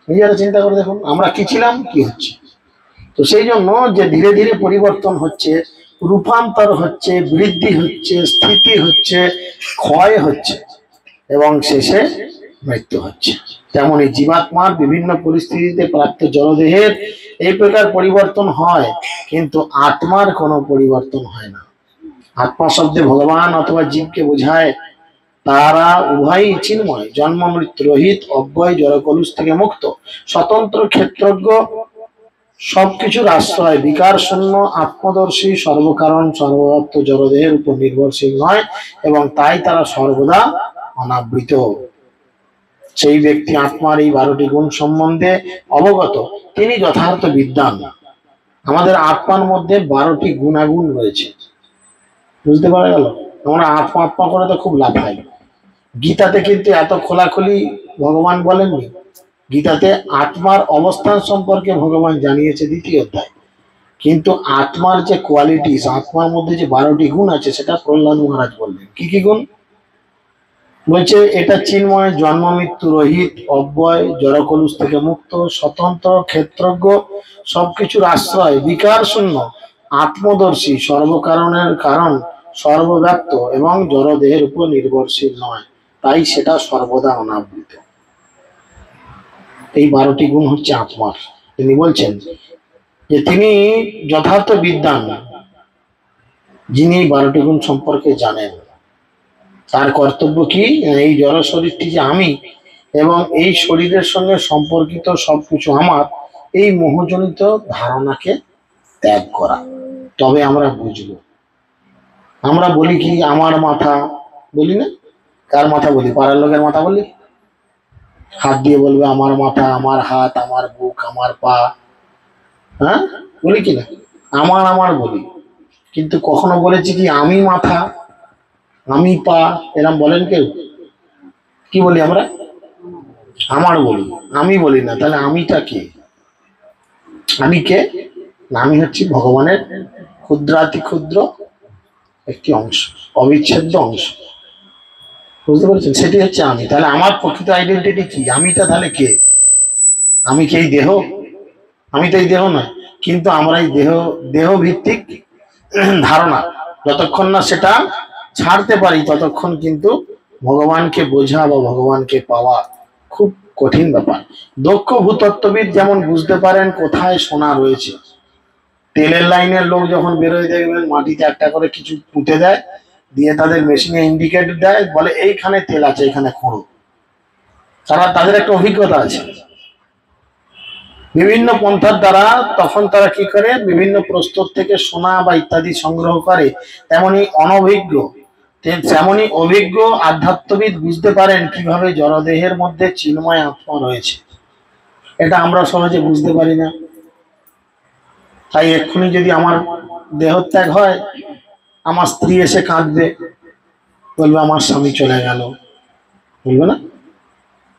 নিজেরা চিন্তা করে দেখুন আমরা কি ছিলাম, কি হচ্ছে। তো সেই জন্য যে ধীরে ধীরে পরিবর্তন হচ্ছে, রূপান্তর হচ্ছে, বৃদ্ধি হচ্ছে, স্থিতি হচ্ছে, ক্ষয় হচ্ছে এবং শেষে মৃত্যু হচ্ছে, তেমনি জীবাত্মার বিভিন্ন পরিস্থিতিতে প্রাপ্ত জড়দেহের এই প্রকার পরিবর্তন হয়, কিন্তু আত্মার কোনো পরিবর্তন হয় না। আত্মা শব্দে ভগবান অথবা জীবকে বোঝায়। তারা উভয়ই চিন্ময়, জন্ম মৃত্যু রহিত, অব্যয়, জড়কলুষ থেকে মুক্ত, স্বতন্ত্র, ক্ষেত্রজ্ঞ, সবকিছুর আশ্রয়, বিকার শূন্য, আত্মদর্শী, সর্বকারণ, সর্বব্যাপ্ত, জড়দেহের উপর নির্ভরশীল নয় এবং তাই তারা সর্বদা অনাবৃত। সেই ব্যক্তি আত্মার এই 12টি গুণ সম্বন্ধে অবগত, তিনি যথার্থ বিদ্বান। আমাদের আত্মার মধ্যে 12টি গুণাগুণ রয়েছে, বুঝতে পারা গেল? আমরা আত্মা আত্মা করে তো খুব লাফাই। গীতাতে কিন্তু এত খোলাখুলি ভগবান বলেননি। গীতাতে আত্মার অবস্থান সম্পর্কে ভগবান জানিয়েছে 2য় অধ্যায়, কিন্তু আত্মার যে কোয়ালিটিস, আত্মার মধ্যে যে 12টি গুণ আছে, সেটা প্রহ্লাদ মহারাজ বললেন। কি কি গুণ বলছে? এটা চিন্ময়, জন্ম মৃত্যু রহিত, অব্যয়, জড়কলুষ থেকে মুক্ত, স্বতন্ত্র, ক্ষেত্রজ্ঞ, সবকিছুর আশ্রয়, বিকার শূন্য, আত্মদর্শী, সর্বকারণের কারণ, সর্বব্যাপ্ত এবং জড়দেহের উপর নির্ভরশীল নয়, তাই সেটা সর্বদা অনাবৃত। এই 12টি গুণ হচ্ছে আত্মার। তিনি বলছেন যে তিনি যথার্থ বিদ্বান, যিনি 12টি গুণ সম্পর্কে জানেন। তার কর্তব্য কি? এই জড় শরীরটি যে আমি এবং এই শরীরের সঙ্গে সম্পর্কিত সবকিছু আমার, এই মোহজনিত ধারণাকে ত্যাগ করা। তবে আমরা বুঝবো। আমরা বলি কি আমার মাথা, বলি না? কার মাথা বলি? পাড়ার লোকের মাথা বলি। হাত দিয়ে বলবে আমার মাথা, আমার হাত, আমার বুক, আমার পা। হ্যাঁ, বলি কিনা? আমার আমার বলি, কিন্তু কখনো বলেছি কি আমি মাথা, আমি পা? এরম বলেন কেউ? কি বলি আমরা? আমার বলি, আমি বলি না। তাহলে আমিটা কে? আমি কে? আমি হচ্ছি ভগবানের ক্ষুদ্রাতি ক্ষুদ্র একটি অংশ, অবিচ্ছেদ্য অংশ। বুঝতে পেরেছেন? সেটি হচ্ছে আমি। তাহলে আমার প্রকৃত আইডেন্টিটি কি? আমিটা তাহলে কে? আমি কি এই দেহ? আমি তো এই দেহ নয়। কিন্তু আমরা এই দেহ ভিত্তিক ধারণা, যতক্ষণ না সেটা ছাড়তে পারি, ততক্ষণ কিন্তু ভগবানকে বোঝা বা ভগবানকে পাওয়া খুব কঠিন ব্যাপার। দক্ষ ভূতত্ত্ববিদ যেমন বুঝতে পারেন কোথায় সোনা রয়েছে। তেলের লাইনের লোক যখন বেরোয় দেখবেন মাটিতে একটা করে কিছু পুঁতে দেয়, দিয়ে তাদের মেশিনে ইন্ডিকেট দেয়, বলে এইখানে তেল আছে, এখানে খোঁড়ো। তাদের একটা অভিজ্ঞতা আছে বিভিন্ন পন্থার দ্বারা। তখন তারা কি করে? বিভিন্ন প্রস্তর থেকে সোনা বা ইত্যাদি সংগ্রহ করে। তেমনি অনভিজ্ঞ, তেমনি অভিজ্ঞ আধ্যাত্মবিদ বুঝতে পারেন কিভাবে জড়দেহের মধ্যে চিন্ময় আত্মা রয়েছে। এটা আমরা সহজে বুঝতে পারি না। তাই এক্ষুনি যদি আমার দেহত্যাগ হয়, আমার স্ত্রী এসে কাঁদবে, বলবে আমার স্বামী চলে গেল, বলবে না?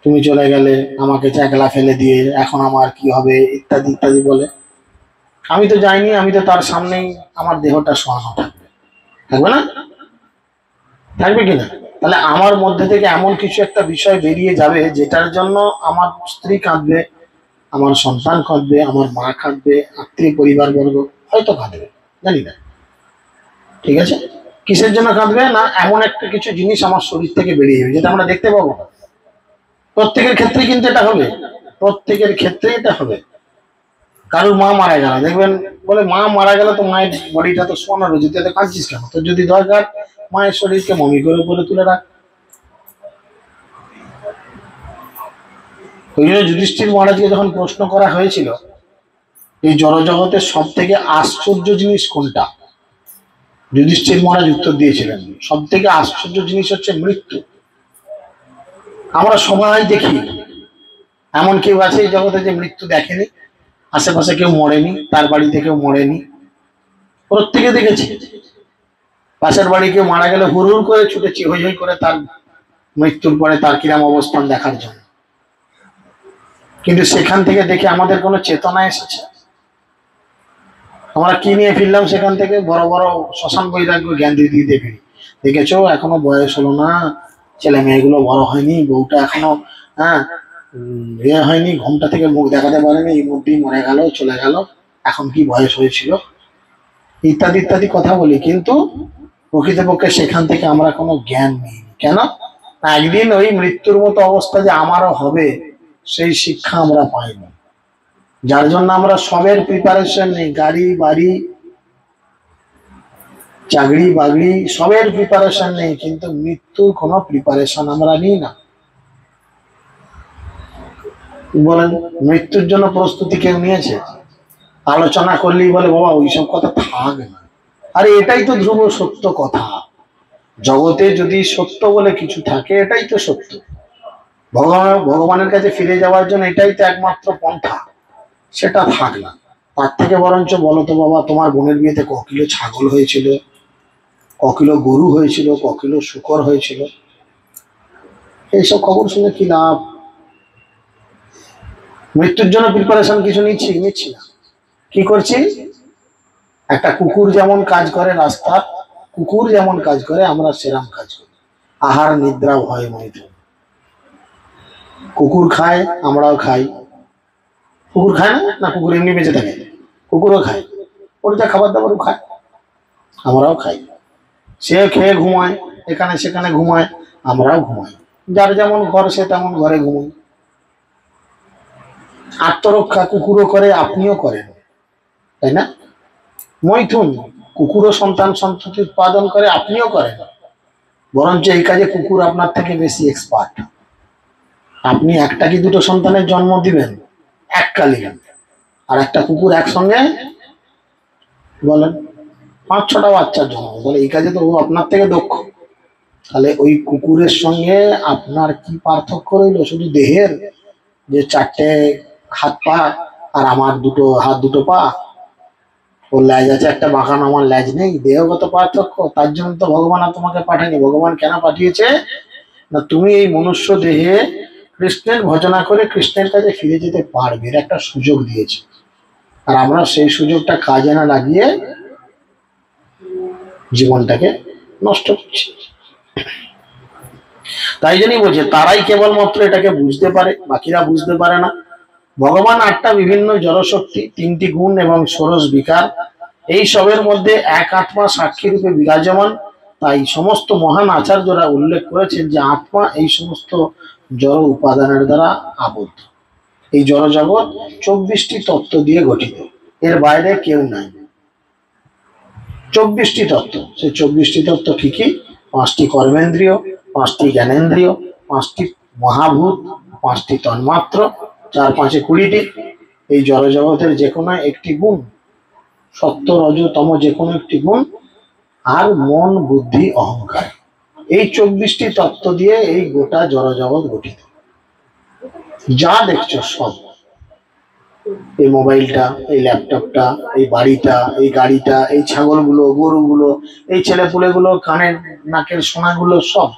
তুমি চলে গেলে, আমাকে একলা ফেলে দিয়ে, এখন আমার কি হবে, ইত্যাদি ইত্যাদি বলে। আমি তো যাইনি, আমি তো তার সামনেই আমার দেহটা শোয়ানো থাকবে, থাকবে না? থাকবে কিনা? তাহলে আমার মধ্যে থেকে এমন কিছু একটা বিষয় বেরিয়ে যাবে যেটার জন্য আমার স্ত্রী কাঁদবে, আমার সন্তান কাঁদবে, আমার মা কাঁদবে, আত্মীয় পরিবার বর্গ হয়তো কাঁদবে, জানি না। ঠিক আছে? কিসের জন্য কাঁদবে? না এমন একটা কিছু জিনিস আমার শরীর থেকে বেরিয়ে যাবে, যেটা আমরা দেখতে পাবো না। প্রত্যেকের ক্ষেত্রে কিন্তু এটা হবে, প্রত্যেকের ক্ষেত্রে এটা হবে। কারোর মা মারা গেল, দেখবেন বলে মা মারা গেল তো মায়ের বডিটা তো শোয়ানো রয়েছে, তুই এত কাঁদছিস কেন? তো যদি দরকার মায়ের শরীরকে মমি করে উপরে তুলে রাখ। ওই জন্য যুধিষ্ঠির মহারাজকে যখন প্রশ্ন করা হয়েছিল এই জড়জগতের সব থেকে আশ্চর্য জিনিস কোনটা, যুধিষ্ঠির মহারাজ উত্তর দিয়েছিলেন সব থেকে আশ্চর্য জিনিস হচ্ছে মৃত্যু। আমরা সবাই দেখি, এমন কেউ আছে এই জগতে যে মৃত্যু দেখেনি? আশেপাশে কেউ মরেনি, তার বাড়িতে কেউ মরেনি, প্রত্যেকে দেখেছি। পাশের বাড়ি কেউ মারা গেলে হুড় হুড় করে ছুটেছি হই হই করে তার মৃত্যুর পরে তার কিরাম অবস্থান দেখার জন্য। কিন্তু সেখান থেকে দেখে আমাদের কোনো চেতনা এসেছে? আমরা কি নিয়ে ফিরলাম সেখান থেকে? বড় বড় শ্মশান বৈরাগ্য জ্ঞান দিয়ে দিতে ফিরি। দেখেছো, এখনো বয়স হলো না, ছেলে মেয়েগুলো বড় হয়নি, বউটা এখনো হ্যাঁ ইয়ে হয়নি, ঘুমটা থেকে মুখ দেখাতে পারেনি, এই মধ্যেই মরে গেল, চলে গেল, এখন কি বয়স হয়েছিল, ইত্যাদি ইত্যাদি কথা বলি। কিন্তু প্রকৃতপক্ষে সেখান থেকে আমরা কোনো জ্ঞান নিই। কেন? একদিন ওই মৃত্যুর মতো অবস্থা যে আমারও হবে, সেই শিক্ষা আমরা পাইনি। যার জন্য আমরা সবের প্রিপারেশন নেই, গাড়ি বাড়ি চাকরি বাকরি সবের প্রিপারেশন নেই, কিন্তু মৃত্যুর কোনো প্রিপারেশন আমরা নিই না। বলেন, মৃত্যুর জন্য প্রস্তুতি কেউ নিয়েছে? আলোচনা করলেই বলে বাবা ওইসব কথা থাক না। আরে এটাই তো ধ্রুব সত্য কথা। জগতে যদি সত্য বলে কিছু থাকে, এটাই তো সত্য। ভগবানের কাছে ফিরে যাওয়ার জন্য এটাই তো একমাত্র পন্থা। সেটা থাক না, তার থেকে বরঞ্চ বলো তো বাবা, তোমার বোনের বিয়েতে ক কিলো ছাগল হয়েছিল, ক কিলো গরু হয়েছিল, ক কিলো শূকর হয়েছিল, এইসব খবর শুনে কি লাভ? মৃত্যুর জন্য প্রিপারেশন কিছু নিচ্ছি না। কি করছি? একটা কুকুর যেমন কাজ করে, রাস্তা কুকুর যেমন কাজ করে, আমরা সেরাম কাজ করি। আহার নিদ্রা ভয় মৈথুন। কুকুর খায়, আমরাও খাই। কুকুর খায় না? না, কুকুর এমনি বেঁচে থাকে? কুকুরও খায়, ওর যা খাবার দাবারও খায়, আমরাও খাই। সে খেয়ে ঘুমায়, এখানে সেখানে ঘুমায়, আমরাও ঘুমাই। যার যেমন ঘর সে তেমন ঘরে ঘুমাই। আত্মরক্ষা কুকুরও করে, আপনিও করেন, তাই না? মৈথুন, কুকুরও সন্তান সন্ততি উৎপাদন করে, আপনিও করেন। বরঞ্চ এই কাজে কুকুর আপনার থেকে বেশি এক্সপার্ট। আপনি একটা কি দুটো সন্তানের জন্ম দিবেন এককালীন, আর একটা কুকুর একসঙ্গে বলেন 5-6টা বাচ্চার জন্ম, বলে এই কাজে তো ও আপনার থেকে দক্ষ। তাহলে ওই কুকুরের সঙ্গে আপনার কি পার্থক্য রইল? শুধু দেহের, যে 4টে হাত পা আর আমার 2টো হাত 2টো পা, ওর ল্যাজ আছে একটা বাঁকানো, আমার ল্যাজ নেই, দেহগত পার্থক্য। তার জন্য তো ভগবান আর তোমাকে পাঠায়নি। ভগবান কেন পাঠিয়েছে? না, তুমি এই মনুষ্য দেহে কৃষ্ণের ভজনা করে কৃষ্ণের কাছে ফিরে যেতে পারবে, এর একটা সুযোগ দিয়েছে। আর আমরা সেই সুযোগটা কাজে না লাগিয়ে জীবনটাকে নষ্ট করছি। তাই জন্যই বলছে তারাই কেবলমাত্র এটাকে বুঝতে পারে, বাকিরা বুঝতে পারে না। ভগবান 8টা বিভিন্ন জড়শক্তি, 3টি গুণ এবং ষোড়শ বিকার, এই সবের মধ্যে এক আত্মা সাক্ষী রূপে বিরাজমান। তাই সমস্ত মহান আচার্যরা উল্লেখ করেছেন যে আত্মা এই সমস্ত জড় উপাদানের দ্বারা আবদ্ধ। এই জড় জগৎ 24টি তত্ত্ব দিয়ে গঠিত, এর বাইরে কেউ নাই। 24টি তত্ত্ব। সেই 24টি তত্ত্ব কি কি? 5টি কর্মেন্দ্রিয়, 5টি জ্ঞানেন্দ্রিয়, 5টি মহাভূত, 5টি তন্মাত্র, 4-5-এ 20টি। এই জড় জগতের যে কোনো একটি গুণ, সত্য রজ তম যে কোনো একটি গুণ, আর মন বুদ্ধি অহংকার, এই 24টি তত্ত্ব দিয়ে এই গোটা জড় জগৎ গঠিত। যা দেখছো সব, এই মোবাইলটা, এই ল্যাপটপটা, এই বাড়িটা, এই গাড়িটা, এই ছাগলগুলো, গরুগুলো, এই ছেলেপুলেগুলো, কানের নাকের সোনাগুলো, সব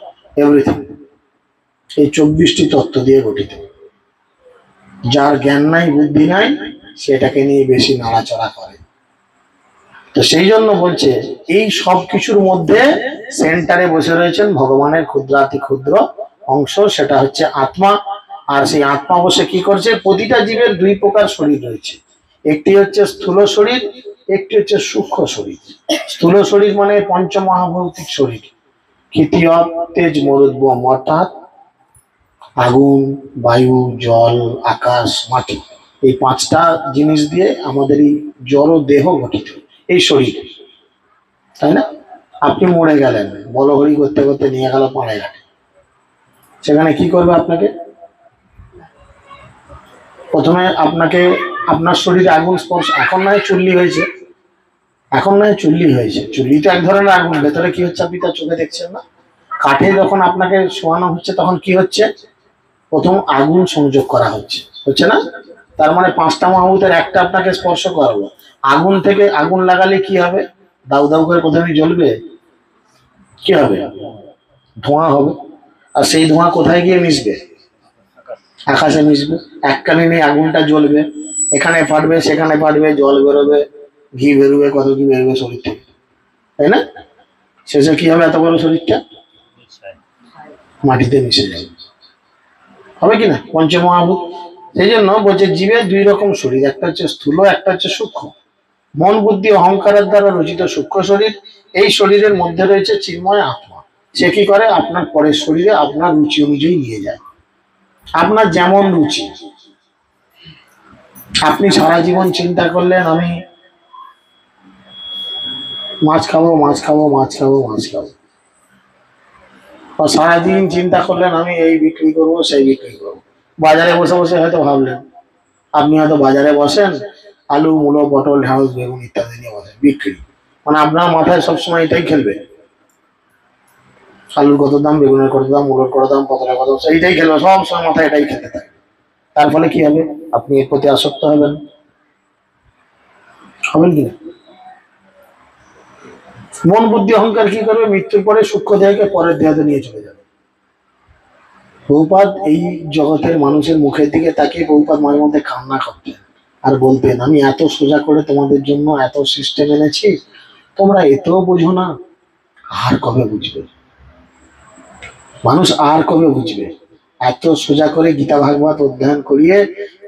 এভরিথিং এই 24টি তত্ত্ব দিয়ে গঠিত। যার জ্ঞান নাই, বুদ্ধি নাই, সেটাকে নিয়ে বেশি নাড়াচড়া করে। তো সেই জন্য বলছে এই সব কিছুর মধ্যে সেন্টারে বসে রয়েছেন ভগবানের ক্ষুদ্রাতি ক্ষুদ্র অংশ, সেটা হচ্ছে আত্মা। আর সেই আত্মা বসে কি করছে? প্রতিটা জীবের 2 প্রকার শরীর রয়েছে। একটি হচ্ছে স্থূল শরীর, একটি হচ্ছে সূক্ষ্ম শরীর। স্থূল শরীর মানে পঞ্চমহাভৌতিক শরীর, ক্ষিতীয় তেজ মরুদ বোম, অর্থাৎ আগুন, বায়ু, জল, আকাশ, মাটি, এই 5টা জিনিস দিয়ে আমাদের এই জড় দেহ গঠিত, এই শরীর, তাই না? আপনি মরে গেলেন, বলহরি করতে করতে নিয়ে গেল পাড়ায় ঘাটে, সেখানে কি করবে? আপনাকে প্রথমে আপনাকে আপনার শরীরে আগুন স্পর্শ, এখন নয় চুল্লি হয়েছে, এখন নয় চুল্লি হয়েছে, চুল্লি তো এক ধরনের আগুন, ভেতরে কি হচ্ছে আপনি তার চোখে দেখছেন না। কাঠে যখন আপনাকে শোয়ানো হচ্ছে তখন কি হচ্ছে? প্রথম আগুন সংযোগ করা হচ্ছে, হচ্ছে না? তার মানে 5টা মহাভূতের একটা আপনাকে স্পর্শ করালো। আগুন থেকে আগুন লাগালে কি হবে? দাউ দাউ করে প্রথমে জ্বলবে, কি হবে? ধোঁয়া হবে। আর সেই ধোঁয়া কোথায় গিয়ে মিশবে? আকাশে মিশবে। এককালীন এই আগুনটা জ্বলবে, এখানে ফাটবে, সেখানে ফাটবে, জল বেরোবে, ঘি বেরোবে, কত কি বেরোবে শরীর থেকে, তাই না? শেষে কি হবে? এত বড় শরীরটা মাটিতে মিশে যাবে, হবে কিনা? পঞ্চমহাভূত। সেই জন্য বলছে জীবের 2 রকম শরীর, একটা হচ্ছে স্থূল, একটা হচ্ছে সূক্ষ্ম। মন বুদ্ধি অহংকারের দ্বারা রচিত সূক্ষ্ম শরীর, এই শরীরের মধ্যে রয়েছে চিন্ময় আত্মা। সে কি করে? আপনার পরের শরীরে আপনার রুচি অনুযায়ী নিয়ে যায়। আপনার যেমন রুচি, আপনি সারা জীবন চিন্তা করলেন আমি মাছ খাবো, মাছ খাবো, মাছ খাবো, মাছ খাবো, বা সারাদিন চিন্তা করলেন আমি এই বিক্রি করবো, সেই বিক্রি করবো। বাজারে বসে বসে হয়তো ভাবলেন, আপনি হয়তো বাজারে বসেন, আলু, মূলো, পটল, ঢেঁড়স, বেগুন ইত্যাদি নিয়ে বসেন বিক্রি, মানে আপনার মাথায় সবসময় এটাই খেলবে, আলুর কত দাম, বেগুনের কত দাম, মূলোর কত দাম, পটলের কত দাম, এইটাই খেলবে, সব সময় মাথায় এটাই খেলতে থাকে। তার ফলে কি হবে? আপনি এর প্রতি আসক্ত হবেন, হবেন কিনা? মন বুদ্ধি অহংকার কি করবে? মৃত্যুর পরে সূক্ষ্ম দেহকে পরের দেহতে নিয়ে চলে যাবে। বহুপাদ এই জগতের মানুষের মুখের দিকে তাকিয়ে বহুপাদ মাঝে মধ্যে কান্না করতেন আর বলতেন, আমি এত সোজা করে তোমাদের জন্য এত সিস্টেম এনেছি, তোমরা এতেও বুঝো না, আর কবে বুঝবে? মানুষ আর কবে বুঝবে? এত সোজা করে গীতা ভাগবত অধ্যয়ন করিয়ে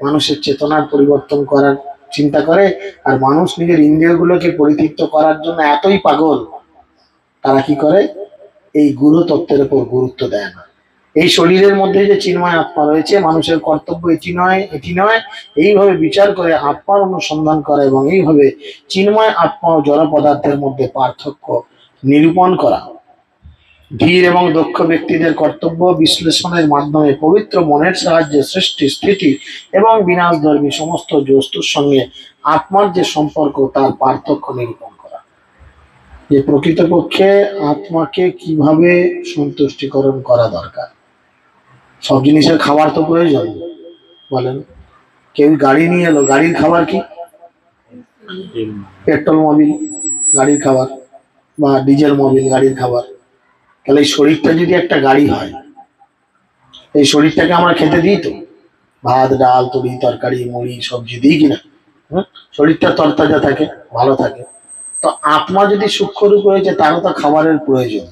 মানুষের চেতনার পরিবর্তন করার চিন্তা করে, আর মানুষ নিজের ইন্দ্রিয়গুলোকে পরিতৃপ্ত করার জন্য এতই পাগল, তারা কি করে? এই গুরু তত্ত্বের উপর গুরুত্ব দেয় না। এই শরীরের মধ্যে যে চিন্ময় আত্মা রয়েছে, মানুষের কর্তব্য এটি নয়, এটি নয়, এইভাবে বিচার করে আত্মার অনুসন্ধান করা এবং এইভাবে চিন্ময় আত্মা ও জড় পদার্থের মধ্যে পার্থক্য নিরূপণ করা। ধীর এবং দক্ষ ব্যক্তিদের কর্তব্য বিশ্লেষণের মাধ্যমে পবিত্র মনের সাহায্যে সৃষ্টি, স্থিতি এবং বিনাশধর্মী সমস্ত বস্তুর সঙ্গে আত্মার যে সম্পর্ক তার পার্থক্য নিরূপণ করা। যে প্রকৃতপক্ষে আত্মাকে কিভাবে সন্তুষ্টিকরণ করা দরকার। সব জিনিসের খাবার তো প্রয়োজন, বলেন? কেউ গাড়ি নিয়ে এলো, গাড়ির খাবার কি? পেট্রোল মোবিল গাড়ির খাবার, বা ডিজেল মোবিল গাড়ির খাবার। তাহলে এই শরীরটা যদি একটা গাড়ি হয়, এই শরীরটাকে আমরা খেতে দিই তো, ভাত, ডাল, তরি, তরকারি, মুড়ি, সবজি দিই কিনা? শরীরটা তরতাজা থাকে, ভালো থাকে। তো আত্মা যদি সূক্ষ্ম রূপ রয়েছে, তারও তো খাবারের প্রয়োজন,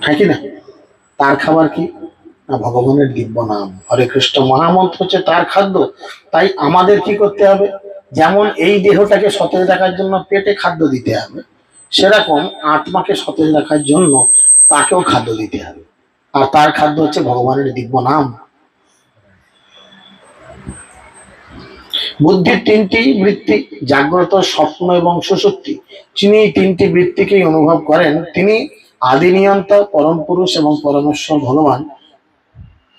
হ্যাঁ কি না? তার খাবার কি? না ভগবানের দিব্য নাম, হরে কৃষ্ণ মহামন্ত্র হচ্ছে তার খাদ্য। তাই আমাদের কি করতে হবে? যেমন এই দেহটাকে সতেজ রাখার জন্য পেটে খাদ্য দিতে হবে, সেরকম আত্মাকে সতেজ রাখার জন্য তাকেও খাদ্য দিতে হবে। আর তার খাদ্য হচ্ছে ভগবানের দিব্য নাম। বুদ্ধির 3টি বৃত্তি, জাগ্রত, স্বপ্ন এবং সুষুপ্তি। যিনি এই 3টি বৃত্তিকেই অনুভব করেন, তিনি আদি নিয়ন্তা, পরম পুরুষ এবং পরমেশ্বর ভগবান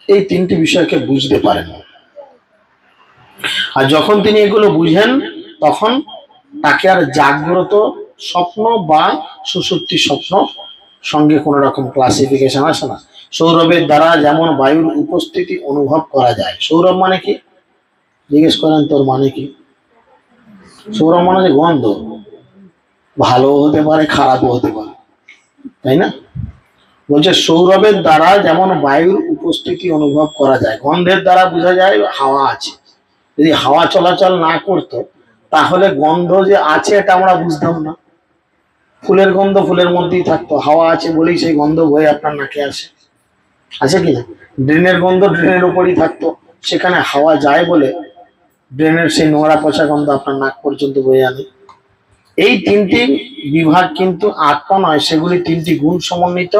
এই 3টি বিষয়কে বুঝতে পারেন। আর যখন তিনি এগুলো বুঝেন, তখন তাকে আর জাগ্রত স্বপ্ন বা সুষুপ্তি স্বপ্ন সঙ্গে কোন রকম ক্লাসিফিকেশন আসে না। সৌরভের দ্বারা যেমন বায়ুর উপস্থিতি অনুভব করা যায়। সৌরভ মানে কি? জিজ্ঞেস করেন, তোর মানে কি? সৌরভ মানে যে গন্ধ, ভালো হতে পারে, খারাপও হতে পারে, তাই না? বলছে সৌরভের দ্বারা যেমন বায়ুর উপস্থিতি অনুভব করা যায়, গন্ধের দ্বারা বোঝা যায় হাওয়া আছে। যদি হাওয়া চলাচল না করতো, তাহলে গন্ধ যে আছে এটা আমরা বুঝতাম না। ফুলের গন্ধ ফুলের মধ্যেই থাকতো, হাওয়া আছে বলেই সেই গন্ধ বয়ে আপনার নাকে আসে, আছে কিনা? ড্রেনের গন্ধ ড্রেনের উপরই থাকতো, সেখানে হাওয়া যায় বলে ড্রেনের সেই নোংরা পচা গন্ধ আপনার নাক পর্যন্ত বয়ে আনে। এই 3টি বিভাগ কিন্তু আত্মা নয়, সেগুলি 3টি গুণ সমন্বিত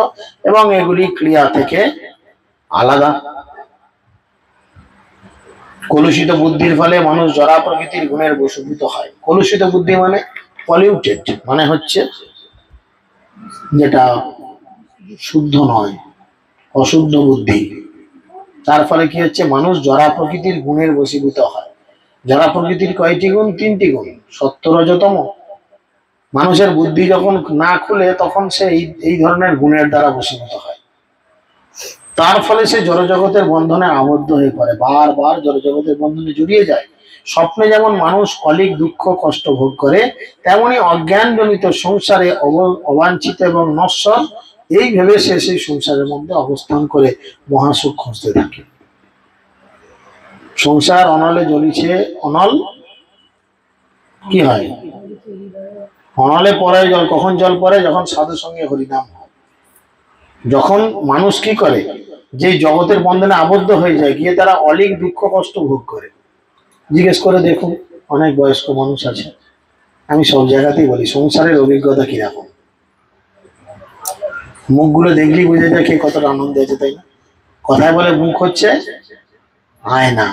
এবং এগুলি ক্রিয়া থেকে আলাদা। কলুষিত বুদ্ধির ফলে মানুষ জড়া প্রকৃতির গুণের বশীভূত হয়। কলুষিত বুদ্ধি মানে পলিউটেড, মানে হচ্ছে যেটা শুদ্ধ নয়, অশুদ্ধ বুদ্ধি। তার ফলে কি হচ্ছে? মানুষ জড়া প্রকৃতির গুণের বশীভূত হয়। জড়া প্রকৃতির কয়টি গুণ? 3টি গুণ, সত্য, রজতম। মানুষের বুদ্ধি যখন না খুলে, তখন সে এই ধরনের গুণের দ্বারা বশীভূত হয়। তার ফলে সে জড়জগতের বন্ধনে আবদ্ধ হয়ে পড়ে, বারবার জড়জগতের বন্ধনে জড়িয়ে যায়। স্বপ্নে যেমন মানুষ অলিক দুঃখ কষ্ট ভোগ করে, তেমনি অজ্ঞানজনিত সংসারে অবাঞ্ছিত এবং নশ্বর এই ভেবে সে সেই সংসারের মধ্যে অবস্থান করে মহাসুখ খুঁজতে থাকে। সংসার অনলে জ্বলিছে, অনল কি হয়? অনলে পড়ে জল। কখন জল পড়ে? যখন সাধু সঙ্গে হরিনাম হয়। যখন মানুষ কি করে, যে জগতের বন্ধনে আবদ্ধ হয়ে যায়, গিয়ে তারা অলিক দুঃখ কষ্ট ভোগ করে। জিজ্ঞেস করে দেখুন, অনেক বয়স্ক মানুষ আছে, আমি সব জায়গাতেই বলি, সংসারের অভিজ্ঞতা কিরকম। মুখগুলো দেখলেই বুঝে যায় কে কতটা আনন্দ আছে, তাই না? কথায় বলে মুখ হচ্ছে আয়না।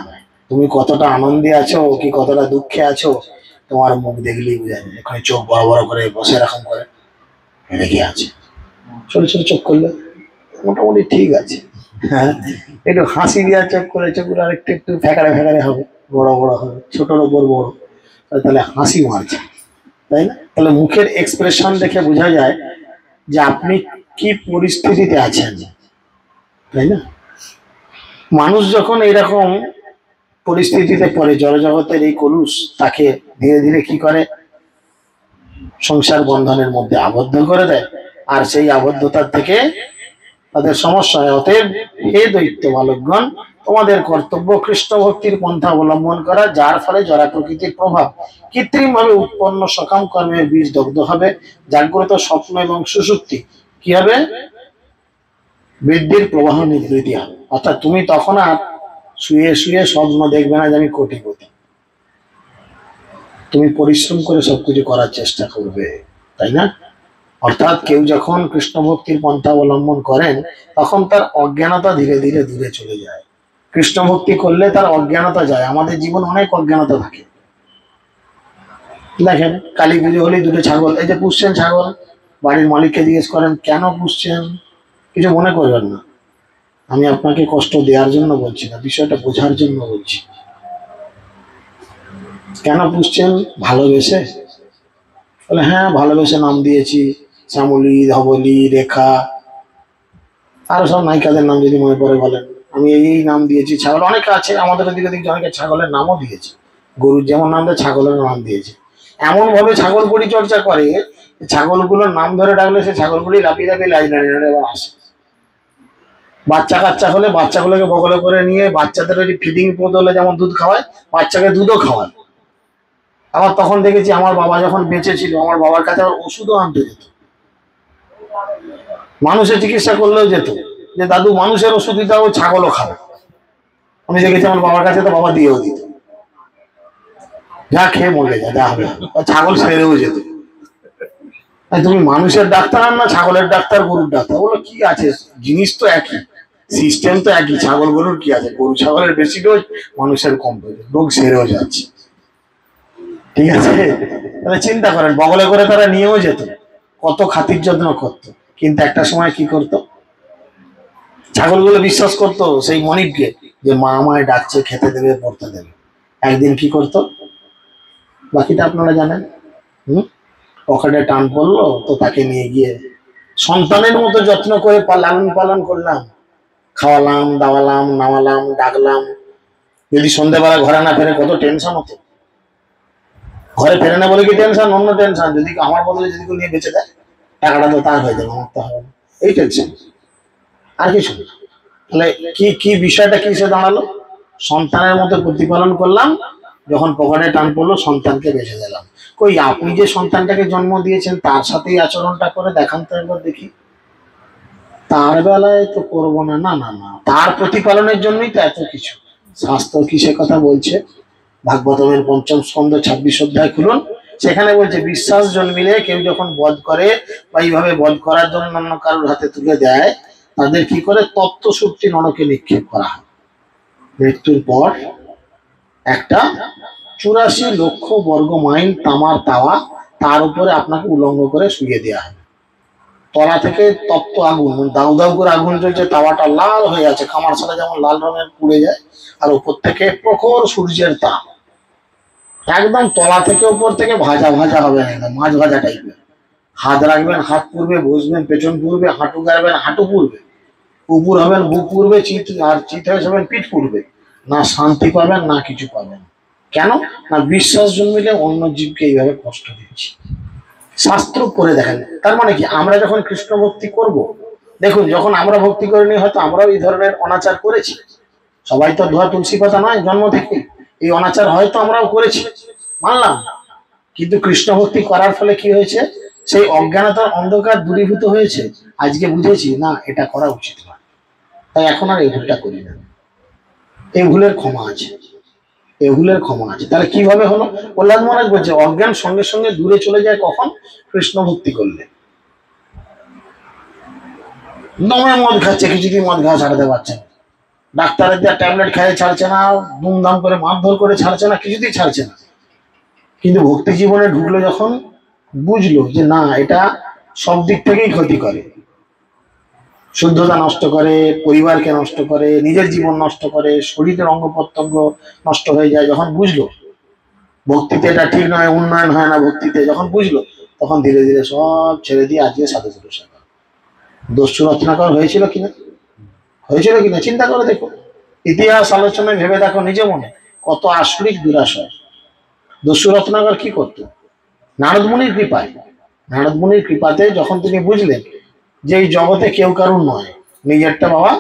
তুমি কতটা আনন্দে আছো কি কতটা দুঃখে আছো, তোমার মুখ দেখলেই বোঝা যায়। এখানে চোখ বড় বড় করে বসে এরকম করে রেখে আছে, ছোট ছোট চোখ করলে মোটামুটি ঠিক আছে। হ্যাঁ, একটু হাসি দেওয়ার চোখ করে, চোখগুলো আরেকটু একটু ফ্যাকারে ফ্যাকারে হবে, বড় বড় হবে, ছোটর ওপর বড়, তাহলে হাসি মারছে, তাই না? তাহলে মুখের এক্সপ্রেশন দেখে বোঝা যায় যে আপনি কি পরিস্থিতিতে আছেন, তাই না? মানুষ যখন এইরকম পরিস্থিতিতে পড়ে, জড়জগতের এই কলুষ তাকে ধীরে ধীরে কি করে, সংসার বন্ধনের মধ্যে আবদ্ধ করে দেয়, আর সেই আবদ্ধতার থেকে তাদের সমস্যা হয়। অতএব হে দৈত্য বালকগণ, তোমাদের কর্তব্য কৃষ্ণ ভক্তির পন্থা অবলম্বন করা, যার ফলে জড়া প্রকৃতির প্রভাব কৃত্রিম ভাবে উৎপন্ন সকাম কর্মের বীজ দগ্ধ হবে। জাগ্রত স্বপ্ন এবং সুষুপ্তি কি হবে? বৃদ্ধির প্রবাহ নিবৃত্তি হবে। অর্থাৎ তুমি তখন আর শুয়ে শুয়ে স্বপ্ন দেখবে না যে আমি কোটিপতি, তুমি পরিশ্রম করে সবকিছু করার চেষ্টা করবে, তাই না? অর্থাৎ কেউ যখন কৃষ্ণ ভক্তির পন্থা অবলম্বন করেন, তখন তার অজ্ঞানতা ধীরে ধীরে দূরে চলে যায়। কৃষ্ণ ভক্তি করলে তার অজ্ঞানতা যায়। আমাদের জীবন অনেক অজ্ঞানতা থাকে। দেখেন, কালী পুজো হলেই দুটো ছাগল, এই যে পুষছেন ছাগল, বাড়ির মালিককে জিজ্ঞেস করেন কেন পুষছেন, কিছু মনে করবেন না, আমি আপনাকে কষ্ট দেওয়ার জন্য বলছি না, বিষয়টা বোঝার জন্য বলছি। কেন পুষছেন? ভালোবেসে? বলে হ্যাঁ, ভালোবেসে নাম দিয়েছি, শ্যামলী, ধবলী, রেখা, আরো সব নায়িকাদের নাম যদি মনে পড়ে বলেন, আমি এই নাম দিয়েছি। ছাগল অনেক আছে আমাদের দিকে, দেখছি অনেকে ছাগলের নামও দিয়েছে, গরুর যেমন নাম দেয় ছাগলের নাম দিয়েছে। এমন ভাবে ছাগল পরিচর্যা করে, ছাগলগুলোর নাম ধরে ডাকলে সে ছাগলগুলি লাফিয়ে লাফিয়ে লাইন এবার আসে। বাচ্চা কাচ্চা হলে বাচ্চাগুলোকে বগলে করে নিয়ে, বাচ্চাদের ওই ফিডিং পদ হলে যেমন দুধ খাওয়ায়, বাচ্চাকে দুধও খাওয়ায়। আবার তখন দেখেছি আমার বাবা যখন বেঁচে ছিল, আমার বাবার কাছে আবার ওষুধও আনতে যেত, মানুষের চিকিৎসা করলেও যেত, যে দাদু মানুষের ওষুধ দিতে হবে, ছাগলও খাবে। আমি দেখেছি আমার বাবার কাছে, তো বাবা দিয়েও দিত, যা খেয়ে মরে যা, যা হবে, ছাগল সেরেও যেত। তুমি মানুষের ডাক্তার আর না ছাগলের ডাক্তার, গরুর ডাক্তার, বলো কি আছে, জিনিস তো একই, সিস্টেম তো একই। ছাগল গরুর কি আছে, গরু ছাগলের বেশি ডোজ, মানুষের কম ডোজ, রোগ সেরেও যাচ্ছে, ঠিক আছে? তাহলে চিন্তা করেন, বগলে করে তারা নিয়েও যেত, কত খাতির যত্ন করতো। কিন্তু একটা সময় কি করতো, ছাগলগুলো বিশ্বাস করতো সেই মনিবকে, যে মা আমায় ডাকছে, খেতে দেবে, পড়তে দেবে। একদিন কি করতো, বাকিটা আপনারা জানেন। পকেটে টান পড়লো, তো তাকে নিয়ে গিয়ে সন্তানের মতো যত্ন করে লালন পালন করলাম, খাওয়ালাম, দাওয়ালাম, নামালাম, ডাকলাম। যদি সন্ধ্যেবেলা ঘরে না ফেরে, কত টেনশন হতো। ঘরে ফেরে না বলে কি টেনশন, অন্য টেনশন, যদি আমার বদলে যদি নিয়ে বেঁচে দেয়, টাকাটা তো তার হয়ে যাবে, আমার তো হবে না, এই টেনশন, আর কিছু না। তাহলে কি কি বিষয়টা কি সে দাঁড়ালো, সন্তানের মতো প্রতিপালন করলাম, যখন পকেটে টান পড়লো সন্তানকে বেঁচে দিলাম। কই আপনি যে সন্তানটাকে জন্ম দিয়েছেন তার সাথেই আচরণটা করে দেখান তো একবার দেখি। তার বেলায় তো করবো না, না না না, তার প্রতিপালনের জন্যই তো এত কিছু। শাস্ত্র কি সে কথা বলছে? ভাগবতমের ৫ম স্কন্ধ ২৬ অধ্যায় খুলুন, সেখানে বলছে বিশ্বাস জন্মিলে কেউ যখন বধ করে বা এইভাবে বধ করার জন্য অন্য কারোর হাতে তুলে দেয়, তাদের কি করে তপ্ত শক্তি নরকে নিক্ষেপ করা হয়। মৃত্যুর পর একটা ৮৪ লক্ষ বর্গ মাইল তামার তাওয়া, তার উপরে আপনাকে উলঙ্গ করে শুয়ে দেওয়া হয়। তলা থেকে তপ্ত আগুন, দাউ দাউ করে আগুন জ্বলছে, তাওয়াটা লাল হয়ে আছে, খামার ছাড়া যেমন লাল রঙের পুড়ে যায়, আর উপর থেকে প্রখর সূর্যের তাপ, একদম তলা থেকে উপর থেকে ভাজা ভাজা হবে, একদম মাছ ভাজা টাইপের। হাত রাখবেন হাত পুড়বে, বসবেন পেছন পুড়বে, হাঁটু গাড়বেন হাঁটু পুড়বে, উপর হবেন বুক পূর্বে, চিত আর চিত হয়ে যাবেন পিঠ পূর্বে, না শান্তি পাবেন না কিছু পাবেন। কেন না বিশ্বাস জন্মিলে অন্য জীবকে এইভাবে কষ্ট দিচ্ছি। শাস্ত্র পড়ে দেখেন, তার মানে কি আমরা যখন কৃষ্ণ ভক্তি করব, দেখুন যখন আমরা ভক্তি করিনি হয়তো আমরাও এই ধরনের অনাচার করেছি। সবাই তো ধোয়া তুলসী পাতা নয় জন্ম থেকে, এই অনাচার হয়তো আমরাও করেছি, মানলাম। কিন্তু কৃষ্ণ ভক্তি করার ফলে কি হয়েছে, সেই অজ্ঞানতার অন্ধকার দূরীভূত হয়েছে। আজকে বুঝেছি না এটা করা উচিত নয়, তাই এখন আর এই ভুলটা করি না। এই ভুলের ক্ষমা আছে, এই ভুলের ক্ষমা আছে। তাহলে কিভাবে হলো, প্রহ্লাদ মহারাজ বলছে অজ্ঞান সঙ্গে সঙ্গে দূরে চলে যায় কখন, কৃষ্ণ ভক্তি করলে। দমে মদ খাচ্ছে, কিছুদিন মদ খাওয়া ছাড়াতে পারছে না, ডাক্তারের যা ট্যাবলেট খাইয়ে ছাড়ছে না, দুমদাম করে মারধর করে ছাড়ছে না, কিছুতেই ছাড়ছে না। কিন্তু ভক্তি জীবনে ঢুকলো যখন, বুঝলো যে না এটা সব দিক থেকেই ক্ষতি করে, শুদ্ধতা নষ্ট করে, পরিবারকে নষ্ট করে, নিজের জীবন নষ্ট করে, শরীরের অঙ্গ প্রত্যঙ্গ নষ্ট হয়ে যায়। যখন বুঝলো ভক্তিতে এটা ঠিক নয়, উন্নয়ন হয় না ভক্তিতে, যখন বুঝলো তখন ধীরে ধীরে সব ছেড়ে দিয়ে আজকে সাধু সাধু সেবা। দস্যু রত্নাকর হয়েছিল কিনা, হয়েছিল কিনা চিন্তা করে দেখো, ইতিহাস আলোচনায় ভেবে দেখো নিজে মনে, কত আসরিক দুরাশয়। দস্যু রত্নাকর কি করতো, নারদ মুনির কৃপায়, নারদ মুনির কৃপাতে যখন তিনি বুঝলেন যে এই জগতে কেউ কারুর নয়, নিজেরটা বাবা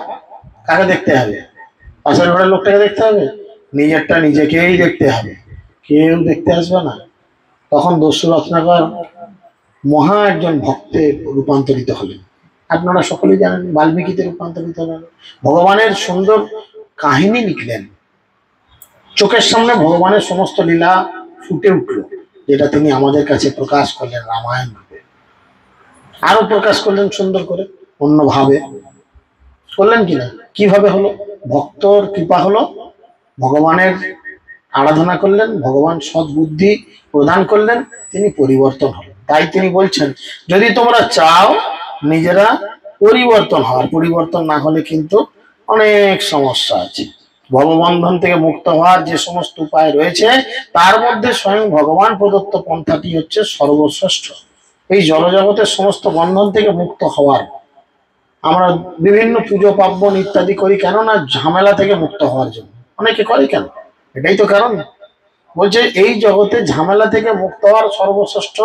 কাকে দেখতে হবে, পাশের ঘরের লোকটাকে দেখতে হবে, নিজেরটা নিজেকেই দেখতে হবে, কেউ দেখতে আসবে না। তখন দস্যু রত্নাকর মহা একজন ভক্তে রূপান্তরিত হলেন। আপনারা সকলেই জানেন বাল্মীকিতে রূপান্তরিত হলেন, ভগবানের সুন্দর কাহিনী লিখলেন, চোখের সামনে ভগবানের সমস্ত লীলা ফুটে উঠল, যেটা তিনি আমাদের কাছে প্রকাশ করলেন রামায়ণ রূপে। আরো প্রকাশ করলেন সুন্দর করে অন্য ভাবে, করলেন কিনা, কিভাবে হলো, ভক্তর কৃপা হলো, ভগবানের আরাধনা করলেন, ভগবান সদ্বুদ্ধি প্রদান করলেন, তিনি পরিবর্তন হলেন। তাই তিনি বলছেন যদি তোমরা চাও নিজেরা পরিবর্তন হওয়ার, পরিবর্তন না হলে কিন্তু অনেক সমস্যা আছে। ভববন্ধন থেকে মুক্ত হওয়ার যে সমস্ত উপায় রয়েছে তার মধ্যে স্বয়ং ভগবান প্রদত্ত পন্থাটি হচ্ছে সর্বশ্রেষ্ঠ। এই জড়জগতের সমস্ত বন্ধন থেকে মুক্ত হওয়ার আমরা বিভিন্ন পুজো পার্বণ ইত্যাদি করি, কেননা ঝামেলা থেকে মুক্ত হওয়ার জন্য। অনেকে করে কেন, এটাই তো কারণ। বলছে এই জগতে ঝামেলা থেকে মুক্ত হওয়ার সর্বশ্রেষ্ঠ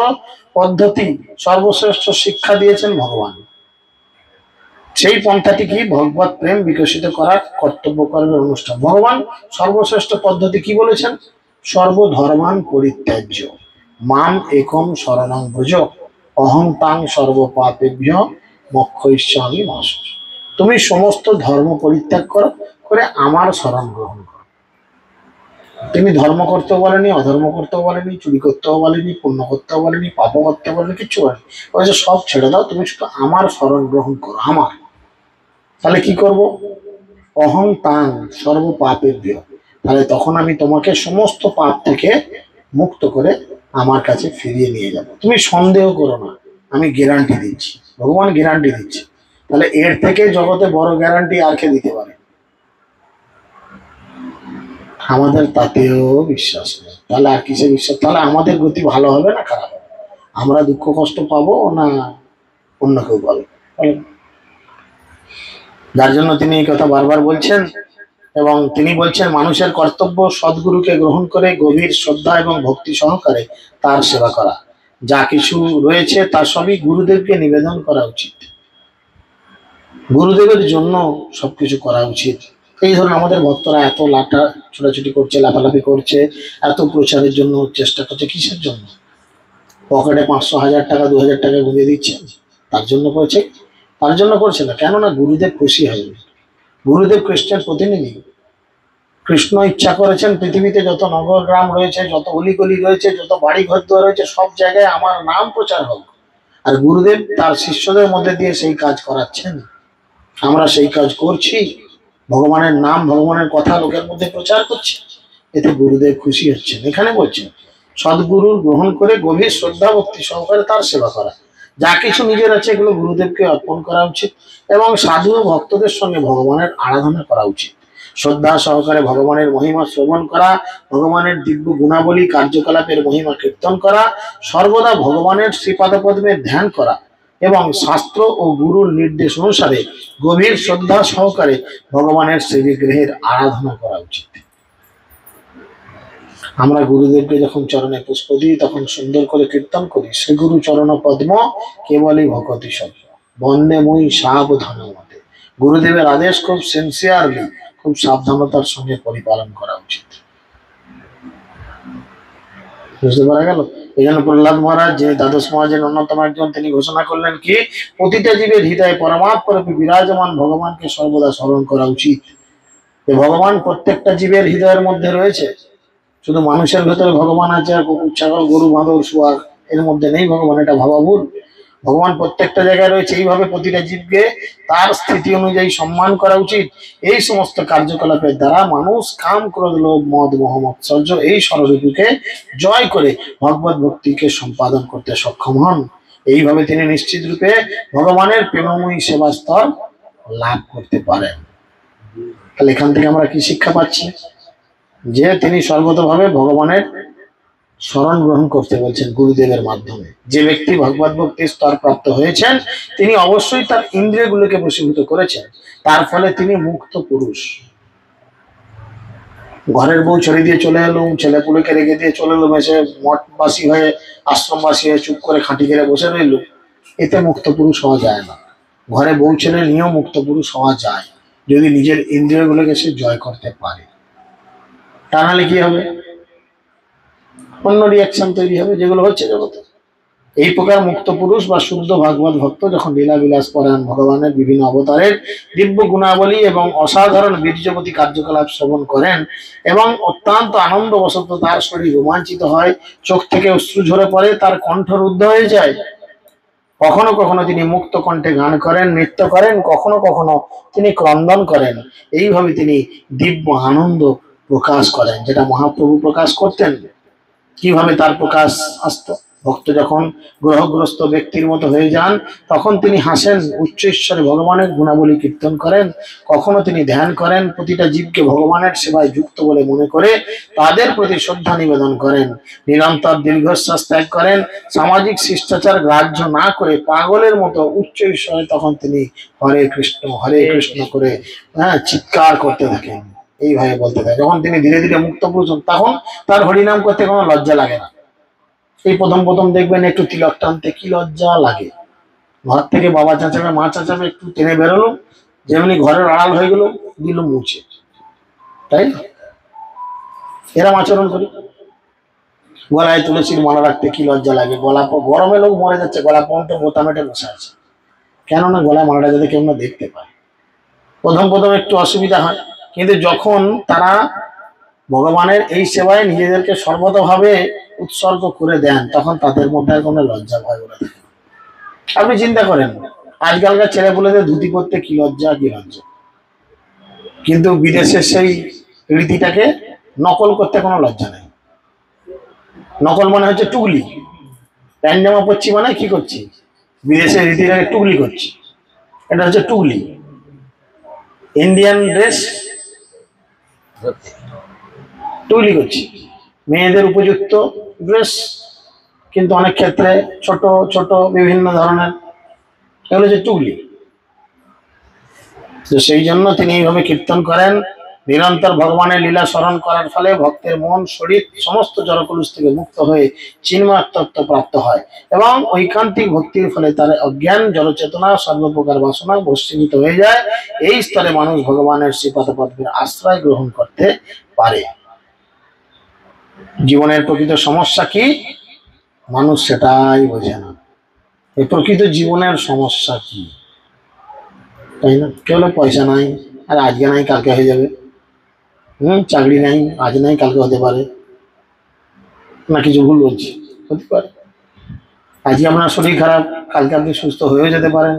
পদ্ধতি, সর্বশ্রেষ্ঠ শিক্ষা দিয়েছেন ভগবান। সেই পন্থাটি কি, ভগবত প্রেম বিকশিত করার কর্তব্য কর্মের অনুষ্ঠান। ভগবান সর্বশ্রেষ্ঠ পদ্ধতি কি বলেছেন, সর্বধর্মান পরিত্যাজ্য মাম একম শরণং ব্রজ অহং তাং সর্বপাপেভ্য মোক্ষয়িষ্যামি মা শুচি। তুমি সমস্ত ধর্ম পরিত্যাগ করো, করে আমার শরণ গ্রহণ করো। তিনি ধর্ম করতেও বলেনি, অধর্ম করতেও বলেনি, চুরি করতেও বলেনি, পুণ্য করতেও বলেনি, পাপ করতে বলেনি, কিচ্ছু বলেনি। বলছে সব ছেড়ে দাও, তুমি শুধু আমার শরণ গ্রহণ করো, আমার। তাহলে কি করব, অহং তাং সর্বপাপেভ্য, তাহলে তখন আমি তোমাকে সমস্ত পাপ থেকে মুক্ত করে আমার কাছে ফিরিয়ে নিয়ে যাব। তুমি সন্দেহ করো না, আমি গ্যারান্টি দিচ্ছি, ভগবান গ্যারান্টি দিচ্ছে। তাহলে এর থেকে জগতে বড় গ্যারান্টি আর কে দিতে পারে, আমাদের তাতেও বিশ্বাস নেই। তাহলে আর কিসে বিশ্বাস, তাহলে আমাদের গতি ভালো হবে না খারাপ হবে, আমরা দুঃখ কষ্ট পাবো না অন্য কেউ পাবে। যার জন্য তিনি এই কথা বারবার বলছেন, এবং তিনি বলছেন মানুষের কর্তব্য সদ্গুরুকে গ্রহণ করে গভীর শ্রদ্ধা এবং ভক্তি সহকারে তার সেবা করা। যা কিছু রয়েছে তা সবই গুরুদেবকে নিবেদন করা উচিত, গুরুদেবের জন্য সবকিছু করা উচিত। এই ধরুন আমাদের ভক্তরা এত লাটা ছোটাছুটি করছে, লাফালাফি করছে, এত প্রচারের জন্য চেষ্টা করছে, কিসের জন্য, পকেটে 500 1000 টাকা 2000 টাকা গুঁজে দিচ্ছে, তার জন্য করছে, তার জন্য করছে না। কেননা গুরুদেব খুশি হবে, গুরুদেব কৃষ্ণের প্রতিনিধি। কৃষ্ণ ইচ্ছা করেছেন পৃথিবীতে যত নগর গ্রাম রয়েছে, যত অলিগলি রয়েছে, যত বাড়ি ঘর দুয়ার রয়েছে, সব জায়গায় আমার নাম প্রচার হোক। আর গুরুদেব তার শিষ্যদের মধ্যে দিয়ে সেই কাজ করাচ্ছেন, আমরা সেই কাজ করছি, ভগবানের নাম ভগবানের কথা লোকের মধ্যে প্রচার করছি, এতে গুরুদেব খুশি হচ্ছেন। এখানে বলছেন সদ্গুরু গ্রহণ করে গভীর শ্রদ্ধা ভক্তি সহকারে তার সেবা করা। যা কিছু নিজের আছে এগুলো গুরুদেবকে অর্পণ করা উচিত, এবং সাধু ও ভক্তদের সঙ্গে ভগবানের আরাধনা করা উচিত। শ্রদ্ধা সহকারে ভগবানের মহিমা শ্রবণ করা, ভগবানের দিব্য গুণাবলী কার্যকলাপের মহিমা কীর্তন করা, সর্বদা ভগবানের শ্রীপাদপদ্মের ধ্যান করা এবং শাস্ত্র ও গুরুর নির্দেশ অনুসারে গভীর শ্রদ্ধা সহকারে ভগবানের সেই বিগ্রহের আরাধনা করা উচিত। আমরা গুরুদেবকে যখন চরণে পুষ্প দিই তখন সুন্দর করে কীর্তন করি, শ্রী গুরু চরণ পদ্ম কেবলই ভকতি সভ্য বন্দে মুই সাবধান মতে। গুরুদেবের আদেশ খুব সিনসিয়ারলি, খুব সাবধানতার সঙ্গে পরিপালন করা উচিত। বুঝতে পারা গেল? এই জন্য প্রহ্লাদ মহারাজ, যে দ্বাদশ মহারাজের অন্যতম একজন, তিনি ঘোষণা করলেন কি, প্রতিটা জীবের হৃদয়ে পরমাত্মরূপে বিরাজমান ভগবানকে সর্বদা স্মরণ করা উচিত। যে ভগবান প্রত্যেকটা জীবের হৃদয়ের মধ্যে রয়েছে। শুধু মানুষের ভেতরে ভগবান আছে আর কুকুর ছাগল গরু বাঁদর শুয়ার এর মধ্যে নেই ভগবান, এটা ভাবা ভুল। ভগবান প্রত্যেকটা জায়গায় রয়েছে। এইভাবে প্রতিটা জীবকে তার স্থিতি অনুযায়ী সম্মান করা উচিত। এই সমস্ত কার্যকলাপের দ্বারা মানুষ কাম, ক্রোধ, লোভ, মদ, মোহ, মৎসর্য এই ষড়রিপুকে জয় করে ভগবত ভক্তিকে সম্পাদন করতে সক্ষম হন। এইভাবে তিনি নিশ্চিত রূপে ভগবানের প্রেমময়ী সেবা স্তর লাভ করতে পারেন। তাহলে এখান থেকে আমরা কি শিক্ষা পাচ্ছি? যে তিনি সর্বতভাবে ভগবানের শরণ গ্রহণ করতে বলছেন গুরুদেবের মাধ্যমে। যে ব্যক্তি ভগবত ভক্তির স্তর প্রাপ্ত হয়েছেন তিনি অবশ্যই তার ইন্দ্রিয়গুলোকে বশীভূত করেছেন। তার ফলে তিনি মুক্ত পুরুষ। ঘরের বউ ছেড়ে দিয়ে চলে এলুম, ছেলে পুলেকে রেখে দিয়ে চলে এলুম, এসে মঠবাসী হয়ে আশ্রমবাসী হয়ে চুপ করে খাঁটি ঘেরে বসে রইল, এতে মুক্ত পুরুষ হওয়া যায় না। ঘরে বউ ছেলে নিয়েও মুক্ত পুরুষ হওয়া যায় যদি নিজের ইন্দ্রিয়গুলোকে সে জয় করতে পারে। তা নাহলে কি হবে? অন্য রিয়াকশন তৈরি হবে, যেগুলো হচ্ছে জগতে। এই প্রকার মুক্ত পুরুষ বা শুদ্ধ ভাগবত ভক্ত যখন লীলা বিলাস পরায়ণ ভগবানের বিভিন্ন অবতারের দিব্য গুণাবলী এবং অসাধারণ বীর্যবতী কার্যকলাপ শ্রবণ করেন এবং অত্যন্ত আনন্দবশত তার শরীর রোমাঞ্চিত হয়, চোখ থেকে অশ্রু ঝরে পড়ে, তার কণ্ঠ রুদ্ধ হয়ে যায়। কখনো কখনো তিনি মুক্ত কণ্ঠে গান করেন, নৃত্য করেন, কখনো কখনো তিনি ক্রন্দন করেন। এইভাবে তিনি দিব্য আনন্দ প্রকাশ করেন, যেটা মহাপ্রভু প্রকাশ করতেন। কিভাবে তার প্রকাশ আসতো? ভক্ত যখন গ্রহগ্রস্ত ব্যক্তির মতো হয়ে যান তখন তিনি হাসেন, উচ্চ ঈশ্বরে ভগবানের গুণাবলী কীর্তন করেন। কখনো তিনি ধ্যান করেন, প্রতিটা জীবকে ভগবানের সেবায় যুক্ত বলে মনে করে তাদের প্রতি শ্রদ্ধা নিবেদন করেন। নিরন্তর দীর্ঘশ্বাস ত্যাগ করেন, সামাজিক শিষ্টাচার গ্রাহ্য না করে পাগলের মতো উচ্চ ঈশ্বরে তখন তিনি হরে কৃষ্ণ করে চিৎকার করতে থাকেন। এইভাবে বলতে থাকে। যখন তিনি ধীরে ধীরে মুক্ত পুরুষ তখন তার হরিনাম করতে কোনো লজ্জা লাগে না। এই প্রথম প্রথম দেখবেন একটু তিলক টানতে কি লজ্জা লাগে। ঘর থেকে বাবা চাচাবে মা চাচাবে, একটু টেনে বেরোলো, যেমনি ঘরের আড়াল হয়ে গেল, দিল মুছে, তাই না? এরম আচরণ করি। গলায় তুলসীর মালা রাখতে কি লজ্জা লাগে। গলা গরমে লোক মরে যাচ্ছে, গলা পর্যন্ত বোতামেটে বসে আছে, কেননা গলায় মালাটা যাতে কেউ না দেখতে পায়। প্রথম প্রথম একটু অসুবিধা হয়, কিন্তু যখন তারা ভগবানের এই সেবায় নিজেদেরকে সর্বতভাবে উৎসর্গ করে দেন তখন তাদের মধ্যে আর কোনো লজ্জা ভয় বলে থাকে। আপনি চিন্তা করেন, আজকালকার ছেলেপুলেদের ধুতি করতে কি লজ্জা, কিন্তু বিদেশের সেই রীতিটাকে নকল করতে কোনো লজ্জা নেই। নকল মানে হচ্ছে টুকলি। প্যান্ট জামা পরছি মানে কি করছি? বিদেশের রীতিটাকে টুকলি করছি, এটা হচ্ছে টুকলি। ইন্ডিয়ান ড্রেস টুকলি করছি, মেয়েদের উপযুক্ত ড্রেস কিন্তু অনেক ক্ষেত্রে ছোট ছোট বিভিন্ন ধরনের, এগুলো হচ্ছে টুকলি। তো সেই জন্য তিনি এইভাবে কীর্তন করেন। নিরন্তর ভগবানের লীলা স্মরণ করার ফলে ভক্তের মন শরীর সমস্ত জড়কলুষ থেকে মুক্ত হয়ে চিন্ময় তত্ত্ব প্রাপ্ত হয় এবং ঐকান্তিক ভক্তির ফলে তার অজ্ঞান জড়চেতনা সর্বপ্রকার বাসনা ভস্মীভূত হয়ে যায়। এই স্তরে মানুষ ভগবানের শ্রীপাদপদ্মের আশ্রয় গ্রহণ করতে পারে। জীবনের প্রকৃত সমস্যা কি মানুষ সেটাই বোঝে না। এই প্রকৃত জীবনের সমস্যা কি, তাই না? কেবল পয়সা নাই, আর আজকে নাই কালকে হয়ে যাবে। চাকরি নাই, আজ নাই কালকে হতে পারে, না কিছু ভুল বলছি? হতে পারে। আজকে আপনার শরীর খারাপ, কালকে আপনি সুস্থ হয়েও যেতে পারেন,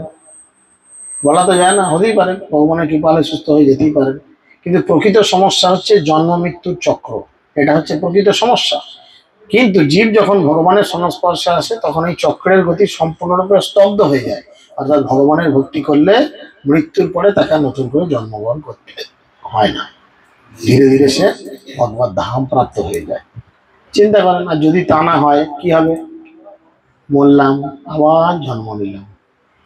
বলা তো যায় না, হতেই পারে। ভগবানের কৃপালে সুস্থ হয়ে যেতেই পারেন। কিন্তু প্রকৃত সমস্যা হচ্ছে জন্ম মৃত্যুর চক্র, এটা হচ্ছে প্রকৃত সমস্যা। কিন্তু জীব যখন ভগবানের সংস্পর্শে আসে তখন এই চক্রের গতি সম্পূর্ণরূপে স্তব্ধ হয়ে যায়। অর্থাৎ ভগবানের ভক্তি করলে মৃত্যুর পরে তাকে নতুন করে জন্মগ্রহণ করতে হয় না, ধীরে ধীরে সে ভগবত ধাম প্রাপ্ত হয়ে যায়। চিন্তা করেন, আর যদি তা না হয় কি হবে? মরলাম, আবার জন্ম নিলাম,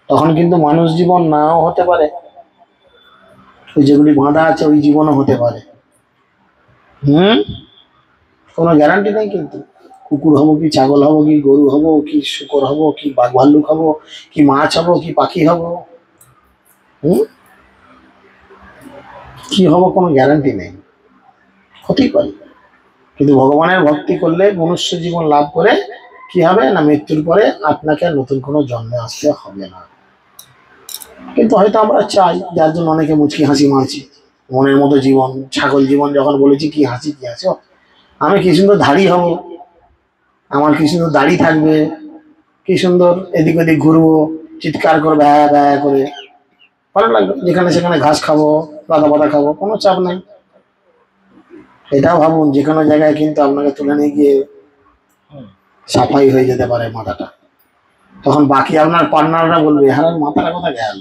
তখন কিন্তু মানুষ জীবন নাও হতে পারে, ওই যেগুলি বাঁধা আছে ওই জীবনও হতে পারে। কোনো গ্যারান্টি নেই কিন্তু। কুকুর হবো কি, ছাগল হবো কি, গরু হবো কি, শুকর হবো কি, বাঘ ভাল্লুক হবো কি, মাছ হবো কি, পাখি হবো, কি হবো কোনো গ্যারান্টি নেই, হতেই পারে। কিন্তু ভগবানের ভক্তি করলে মনুষ্য জীবন লাভ করে কি হবে না, মৃত্যুর পরে আপনাকে নতুন কোনো জন্মে আসতে হবে না। কিন্তু হয়তো আমরা চাই, যার জন্য অনেকে মুচকি হাসি মারছি, মনের মতো জীবন, ছাগল জীবন যখন বলেছি কি হাসি কি আছে, আমি কি সুন্দর ধাড়ি হব, আমার কি সুন্দর দাড়ি থাকবে, কি সুন্দর এদিক ওদিক ঘুরবো, চিৎকার করবো ব্যা ব্যা করে, ভালো লাগবে, যেখানে সেখানে ঘাস খাবো, পাতা পাতা খাবো, কোনো চাপ নেই। এটাও ভাবুন, যে কোনো জায়গায় কিন্তু আপনাকে তুলে নিয়ে গিয়ে সাফাই হয়ে যেতে পারে মাথাটা, তখন বাকি আপনার পার্টনাররা বলবে হ্যাঁ মাথাটা কোথায় গেল।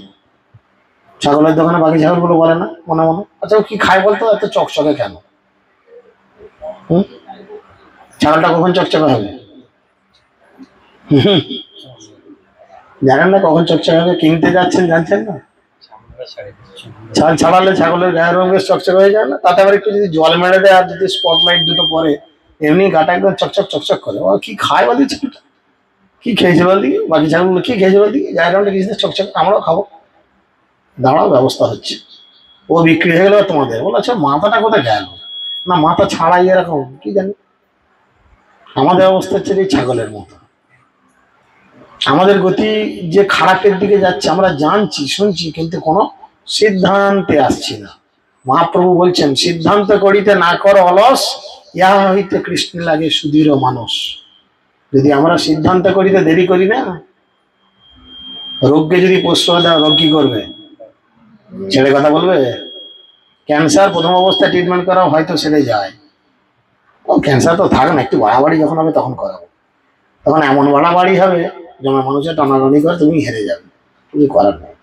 ছাগলের দোকানে বাকি ছাগলগুলো বলে না মনে মনে, আচ্ছা ও কি খায় বলতো, এত চকচকে কেন? ছাগলটা কখন চকচকে হবে? জানেন না কখন চকচকে হবে? কিনতে যাচ্ছেন জানছেন না? ছাল ছাড়ালে ছাগলের গায়ের রঙ বেশ চকচকে হয়ে যায় না? তাতে আবার একটু যদি জল মেরে দেয় আর যদি স্পটলাইট দুটো পরে, এমনি গাটা একদম চকচক চকচক করে। ও কি খায় বলতে, ছাগলটা কি খেয়েছে বলদি, বাকি ছাগলগুলো কি খেয়েছে বলদি, গায়ের রঙটা কিছু চকচক, আমরাও খাবো, দাঁড়াও ব্যবস্থা হচ্ছে। ও বিক্রি হয়ে গেল, তোমাদের বলো আচ্ছা মাথাটা কোথায় গেল, না মাথা ছাড়াই এরকম কি জানি। আমাদের অবস্থা হচ্ছে এই ছাগলের মতো, আমাদের গতি যে খারাপের দিকে যাচ্ছে আমরা জানছি শুনছি, কিন্তু কোনো সিদ্ধান্তে আসছি না। মহাপ্রভু বলছেন সিদ্ধান্ত করিতে না কর অলস, ইহা হইতে কৃষ্ণ লাগে সুদৃঢ় মানুষ। যদি আমরা সিদ্ধান্ত করিতে দেরি করি না, রোগকে যদি প্রশ্রয় দেওয়া, রোগ কি করবে, ছেড়ে কথা বলবে। ক্যান্সার প্রথম অবস্থায় ট্রিটমেন্ট করা হয়তো সেরে যায়, ও ক্যান্সার তো থাক না, একটু বাড়াবাড়ি যখন হবে তখন করাবো, তখন এমন বাড়াবাড়ি হবে যেমন মানুষের টানাটানি করে তুমি হেরে যাবে, কিছু করার নেই।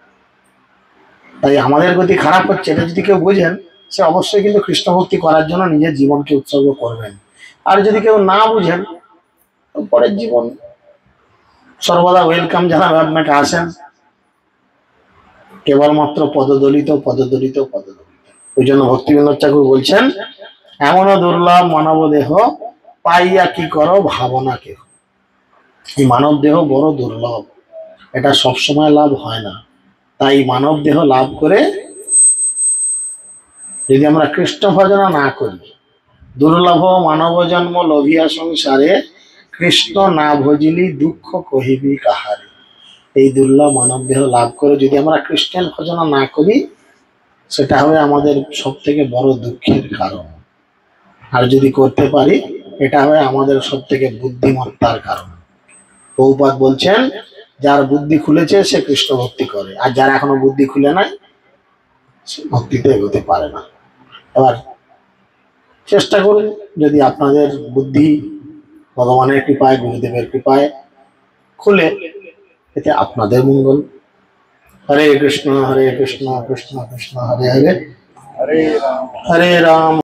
তাই আমাদের গতি খারাপ হচ্ছে, এটা যদি কেউ বোঝেন, সে অবশ্যই কিন্তু কৃষ্ণ ভক্তি করার জন্য নিজের জীবনকে উৎসর্গ করবেন। আর যদি কেউ না বুঝেন, পরের জীবন সর্বদা ওয়েলকাম জানাবে, আপনাকে আসেন, কেবলমাত্র পদদলিত পদদলিত পদদলিত। ওই জন্য ভক্তিবিনোদ ঠাকুর বলছেন, এমনও দুর্লভ মানব দেহ পাইয়া কি করো ভাবনা কেহ। এই মানব দেহ বড় দুর্লভ, এটা সবসময় লাভ হয় না। তাই মানব দেহ লাভ করে যদি আমরা কৃষ্ণ ভজনা না করি, দুর্লভ মানব জন্ম লোভিয়া সংসারে, কৃষ্ণ না ভজিলি দুঃখ কহিবি কাহারে। এই দুর্লভ মানব দেহ লাভ করে যদি আমরা কৃষ্ণের ভজনা না করি, সেটা হবে আমাদের সব থেকে বড় দুঃখের কারণ। আর যদি করতে পারি, এটা হবে আমাদের সব থেকে বুদ্ধিমত্তার কারণ। প্রভুপাদ বলছেন, যার বুদ্ধি খুলেছে সে কৃষ্ণ ভক্তি করে, আর যার এখনো বুদ্ধি খুলে নাই সে ভক্তিতে এগোতে পারে না। এবার চেষ্টা করুন, যদি আপনাদের বুদ্ধি ভগবানের কৃপায় গুরুদেবের কৃপায় খুলে, এতে আপনাদের মঙ্গল। হরে কৃষ্ণ কৃষ্ণ কৃষ্ণ হরে হরে, হরে রাম হরে রাম।